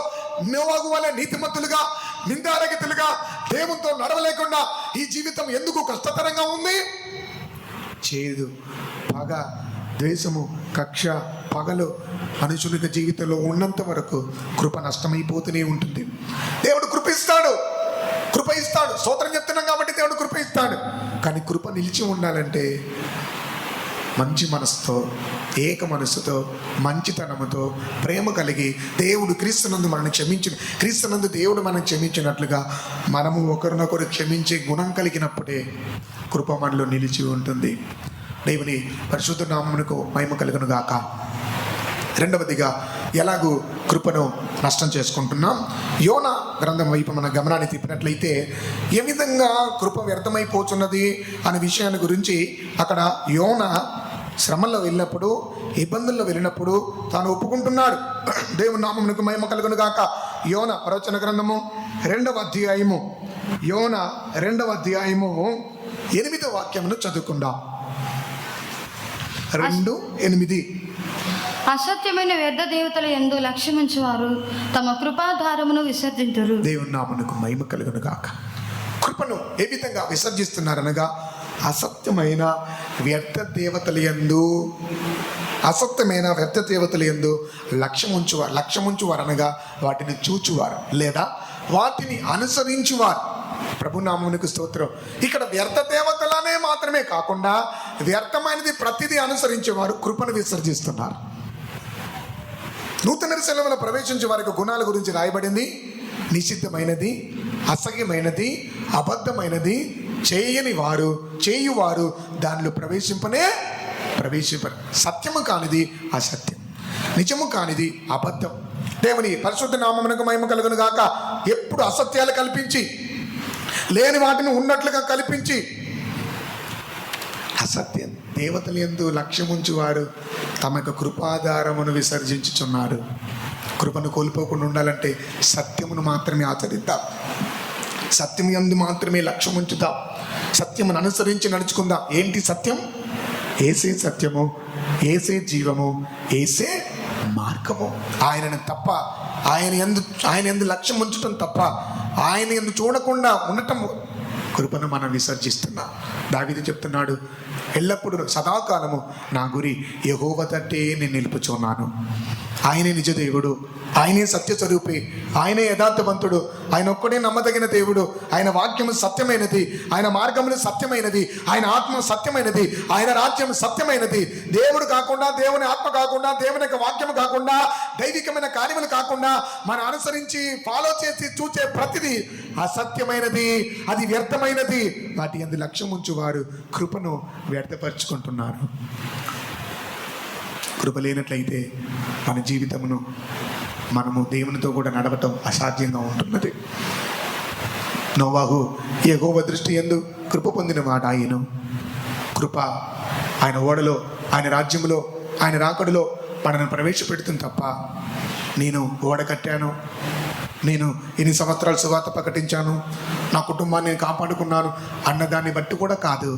Speaker 1: నోవహు వలె నీతిమంతులుగా, నిందారహితులుగా, దేవునితో నడవలేకుండా ఈ జీవితం ఎందుకు కష్టతరంగా ఉంది? చేదు, పగ, ద్వేషము, కక్ష, పగలు మనుషుల జీవితంలో ఉన్నంత వరకు కృప నష్టమైపోతూనే ఉంటుంది. దేవుడు కృప ఇస్తాడు. స్తోత్రం చెప్తున్నాం కాబట్టి దేవుడు కృప ఇస్తాడు. కానీ కృప నిలిచి ఉండాలంటే మంచి మనసుతో, ఏక మనసుతో, మంచితనముతో, ప్రేమ కలిగి దేవుడు క్రీస్తునందు మనల్ని క్రీస్తునందు దేవుడు మనం క్షమించినట్లుగా మనము ఒకరినొకరు క్షమించే గుణం కలిగినప్పుడే కృప మనలో నిలిచి ఉంటుంది. దేవుని పరిశుద్ధ నామమునకు మహిమ కలుగును గాక. రెండవదిగా ఎలాగూ కృపను నష్టం చేసుకుంటున్నాం? యోనా గ్రంథం వైపు మన గమనాన్ని తిప్పినట్లయితే ఏ విధంగా కృప వ్యర్థమైపోతున్నది అనే విషయాన్ని గురించి అక్కడ యోనా శ్రమల్లో వెళ్ళినప్పుడు, ఇబ్బందుల్లో వెళ్ళినప్పుడు తాను ఒప్పుకుంటున్నాడు. దేవుని నామమునకు మహిమ కలుగును గాక. యోనా ప్రవచన గ్రంథము 2వ అధ్యాయము, యోనా 2వ అధ్యాయము 8వ వాక్యమును చదువుకుందాం. 2:8.
Speaker 2: అసత్యమైన వ్యర్థ దేవతల యందు లక్ష్యముంచువారు తమ కృపాధారమును విసర్జింతురు.
Speaker 1: దేవుని నామమునకు మహిమ కలుగును గాక. కృపను ఏ విధంగా విసర్జిస్తున్నారనగా అసత్యమైన వ్యర్థ దేవతల యందు లక్ష్యముంచువారు అనగా వాటిని చూచువారు లేదా వాటిని అనుసరించువారు. ప్రభునామమునకు స్తోత్రం. ఇక్కడ వ్యర్థ దేవతలనే మాత్రమే కాకుండా వ్యర్థమైనది ప్రతిదీ అనుసరించేవారు కృపను విసర్జిస్తున్నారు. నూతన సెలవులో ప్రవేశించే వారికి గుణాల గురించి రాయబడింది. నిషిద్ధమైనది, అసహ్యమైనది, అబద్ధమైనది చేయువారు దానిలో ప్రవేశింపరు. సత్యము కానిది అసత్యం, నిజము కానిది అబద్ధం. దేవుని పరిశుద్ధ నామమునకు మహిమ కలుగును గాక. ఎప్పుడు అసత్యాలు కల్పించి, లేని వాటిని ఉన్నట్లుగా కల్పించి, అసత్యం దేవతలు యందు లక్ష్యముంచు వారు తమ యొక్క కృపాధారమును విసర్జించుచున్నారు. కృపను కోల్పోకుండా ఉండాలంటే సత్యమును మాత్రమే ఆచరిద్దాం, సత్యం యందు మాత్రమే లక్ష్యం ఉంచుదాం, సత్యమును అనుసరించి నడుచుకుందాం. ఏంటి సత్యం? ఏసే సత్యము, ఏసే జీవము, ఏసే మార్గము. ఆయనను తప్ప, ఆయన యందు లక్ష్యం ఉంచటం తప్ప, ఆయన యందు చూడకుండా ఉండటం కృపను మనం విసర్జిస్తున్నాం. దావీదు చెప్తున్నాడు, ఎల్లప్పుడూ సదాకాలము నా గురి యెహోవా తట్టే నేను నిలుపుచున్నాను. ఆయనే నిజ దేవుడు, ఆయనే సత్యస్వరూపి, ఆయనే యథార్థవంతుడు, ఆయన ఒక్కడే నమ్మదగిన దేవుడు. ఆయన వాక్యము సత్యమైనది, ఆయన మార్గములు సత్యమైనది, ఆయన ఆత్మ సత్యమైనది, ఆయన రాజ్యం సత్యమైనది. దేవుడు కాకుండా, దేవుని ఆత్మ కాకుండా, దేవుని యొక్క వాక్యము కాకుండా, దైవికమైన కార్యములు కాకుండా మనం అనుసరించి ఫాలో చేసి చూచే ప్రతిదీ అసత్యమైనది, అది వ్యర్థమైనది. వాటి యందు లక్ష్యం ఉంచు వారు కృపను వ్యర్థపరుచుకుంటున్నారు. కృప లేనట్లయితే మన జీవితమును మనము దేవునితో కూడా నడవటం అసాధ్యంగా ఉంటున్నది. నోవాహు యెహోవా దృష్టి యందు కృప పొందిన వాడు ఆయన. కృప ఆయన ఓడలో, ఆయన రాజ్యములో, ఆయన రాకడలో మనను ప్రవేశపెడుతుంది తప్ప, నేను ఓడ కట్టాను, నేను ఇన్ని సంవత్సరాలు సువార్త ప్రకటించాను, నా కుటుంబాన్ని నేను కాపాడుకున్నాను అన్నదాన్ని బట్టి కూడా కాదు.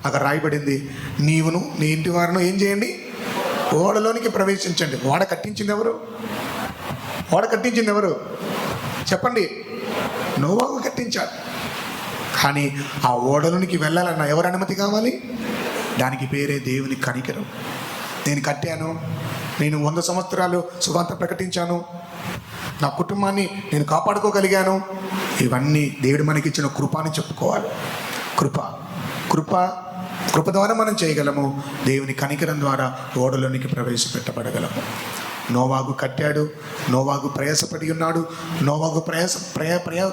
Speaker 1: అక్కడ రాయబడింది, నీవును నీ ఇంటి వారును ఏం చేయండి? ఓడలోనికి ప్రవేశించండి. ఓడ కట్టించింది ఎవరు? ఓడ కట్టించింది ఎవరు? చెప్పండి. నోవాహు కట్టించాడు. కానీ ఆ ఓడలోనికి వెళ్ళాలన్న ఎవరు అనుమతి కావాలి? దానికి పేరే దేవుని కనికరం. నేను కట్టాను, నేను 100 సంవత్సరాలు సువార్త ప్రకటించాను, నా కుటుంబాన్ని నేను కాపాడుకోగలిగాను. ఇవన్నీ దేవుడు మనకిచ్చిన కృప అని చెప్పుకోవాలి. కృప ద్వారా మనం చేయగలము. దేవుని కనికరం ద్వారా ఓడలోనికి ప్రవేశపెట్టబడగలము. నోవాహు కట్టాడు, నోవాహు ప్రయాసపడి ఉన్నాడు, నోవాహు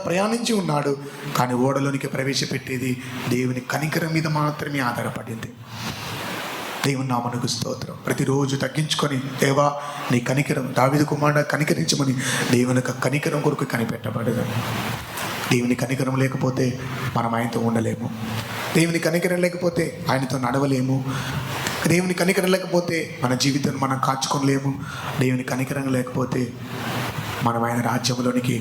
Speaker 1: ప్రయాణించి ఉన్నాడు. కానీ ఓడలోనికి ప్రవేశపెట్టేది దేవుని కనికరం మీద మాత్రమే ఆధారపడింది. దేవుని నామమునకు స్తోత్రం. ప్రతిరోజు తగ్గించుకొని, దేవా నీ కనికరం, దావీదు కుమారుడా కనికరించమని దేవుని యొక్క కనికరం కొరకు కనిపెట్టబడదు. దేవుని కనికరం లేకపోతే మనం ఆయనతో ఉండలేము. దేవుని కనికరం లేకపోతే ఆయనతో నడవలేము. దేవుని కనికరం లేకపోతే మన జీవితాన్ని మనం కాచుకోలేము. దేవుని కనికరం లేకపోతే మనం ఆయన రాజ్యంలోనికి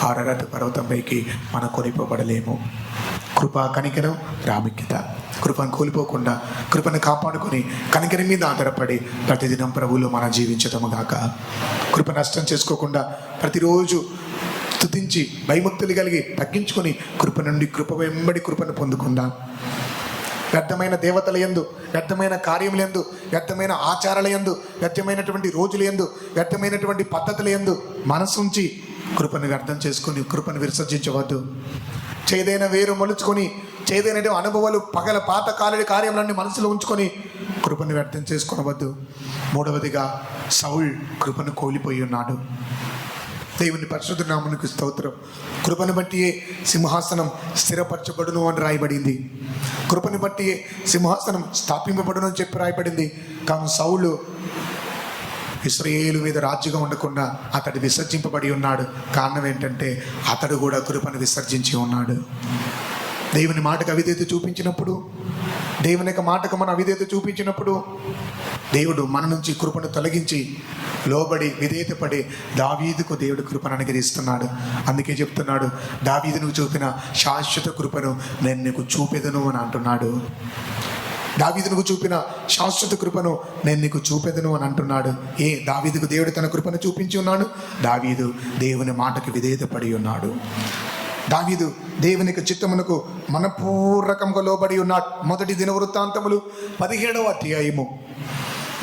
Speaker 1: అరరత్ పర్వతంపైకి మనం కొనిపోబడలేము. కృప, కనికరం, ప్రాముఖ్యత. కృపను కోల్పోకుండా, కృపను కాపాడుకొని, కనికరం మీద ఆధారపడి ప్రతిదినం ప్రభువులో మనం జీవించటము గాక. కృప నష్టం చేసుకోకుండా ప్రతిరోజు స్తుతించి భయముక్తులు కలిగి తగ్గించుకొని కృప నుండి కృప వెంబడి కృపను పొందుకుందాం. వ్యర్థమైన దేవతల యందు, వ్యర్థమైన కార్యముల యందు, వ్యర్థమైన ఆచారాల యందు, వ్యర్థమైనటువంటి రోజుల యందు, వ్యర్థమైనటువంటి పద్ధతుల యందు మనసుంచి కృపను వ్యర్థం చేసుకొని కృపను విసర్జించవద్దు. చేదైన వేరు మొలుచుకొని, చేదైన అనుభవాలు, పగల పాత కార్యములన్నీ మనసులో ఉంచుకొని కృపను వ్యర్థం చేసుకొనవద్దు. మూడవదిగా, సౌల్ కృపను కోల్పోయి ఉన్నాడు. దేవుని పరిశుద్ధ నామమునకు స్తోత్రం. కృపను బట్టి సింహాసనం స్థిరపరచబడును అని రాయబడింది. కృపను బట్టి సింహాసనం స్థాపింపబడును అని చెప్పి రాయబడింది. కానీ సౌలు ఇశ్రాయేలు మీద రాజుగా ఉండకుండా అతడు విసర్జింపబడి ఉన్నాడు. కారణం ఏంటంటే అతడు కూడా కృపను విసర్జించి ఉన్నాడు. దేవుని మాటకు అవిధేయత చూపించినప్పుడు, దేవుని యొక్క మాటకు మనం అవిధేయత చూపించినప్పుడు దేవుడు మన నుంచి కృపను తొలగించి లోబడి విధేయతపడి దావీదుకు దేవుడు కృపను అనుగ్రహిస్తున్నాడు. అందుకే చెప్తున్నాడు, దావీదును చూపిన శాశ్వత కృపను నేను నీకు చూపెదను అని అంటున్నాడు. దావీదుకు చూపిన శాశ్వత కృపను నేను నీకు చూపెదను అని అంటున్నాడు. దావీదుకు దేవుడు తన కృపను చూపించి ఉన్నాడు. దావీదు దేవుని మాటకు విధేయతపడి ఉన్నాడు. దావీదు దేవునికి చిత్తమునకు మనపూర్వకంగా లోబడి ఉన్నాడు. మొదటి దినవృత్తాంతములు 17వ అధ్యాయము,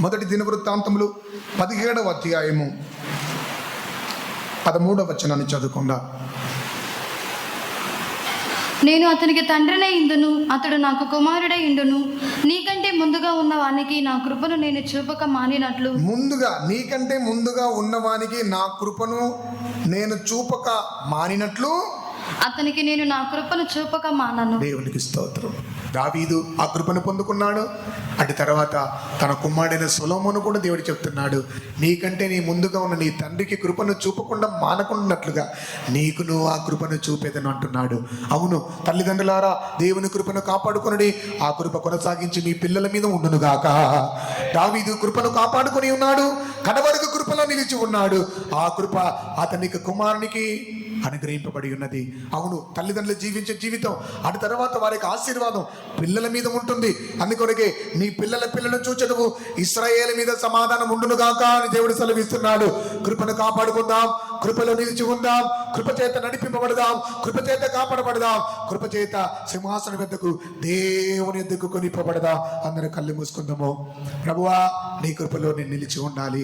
Speaker 1: మొదటి దినవృత్తాంతములు 17వ అధ్యాయము 13వ వచనాన్ని చదువుకుందాం.
Speaker 2: నేను అతనికి తండ్రినై ఇందును, అతడు నాకు కుమారుడై ఇండును. నీకంటే ముందుగా ఉన్న వానికి నా కృపను నేను చూపక మానినట్లు.
Speaker 1: ముందుగా నీకంటే ముందుగా ఉన్నవానికి నా కృపను నేను చూపక మానినట్లు
Speaker 2: అతనికి నేను నా కృపను చూపక మానను.
Speaker 1: దేవునికి స్తోత్రం. దావీదు ఆ కృపను పొందుకున్నాడు. అటు తర్వాత తన కుమారుడైన సొలొమోను కూడా దేవుడు చెప్తున్నాడు, నీకంటే నీ ముందుగా ఉన్న నీ తండ్రికి కృపను చూపకుండా మానకున్నట్లుగా నీకు నువ్వు ఆ కృపను చూపేదని అంటున్నాడు. అవును తల్లిదండ్రులారా, దేవుని కృపను కాపాడుకుని ఆ కృప కొనసాగించి మీ పిల్లల మీద ఉండునుగాక. దావీదు కృపను కాపాడుకొని ఉన్నాడు, కడవరకు కృపలో నిలిచి ఉన్నాడు. ఆ కృప అతనికి కుమారునికి అనుగ్రహింపబడి ఉన్నది. అవును తల్లిదండ్రులు జీవించే జీవితం అటు తర్వాత వారికి ఆశీర్వాదం పిల్లల మీద ఉంటుంది. అందుకొరకే నీ పిల్లలను చూచెదవు, ఇశ్రాయేలు మీద సమాధానం ఉండునుగాక అని దేవుడు సెలవిస్తున్నాడు. కృపను కాపాడుకుందాం, కృపలో నిలిచి ఉందాం, కృపచేత నడిపింపబడదాం, కృపచేత కాపాడబడదాం, కృపచేత సింహాసనం ఎద్దకు దేవుని ఎద్దకు కొనిపబడదాం. అందరూ కళ్ళు మూసుకుందాము. ప్రభువా నీ కృపలో నేను నిలిచి ఉండాలి.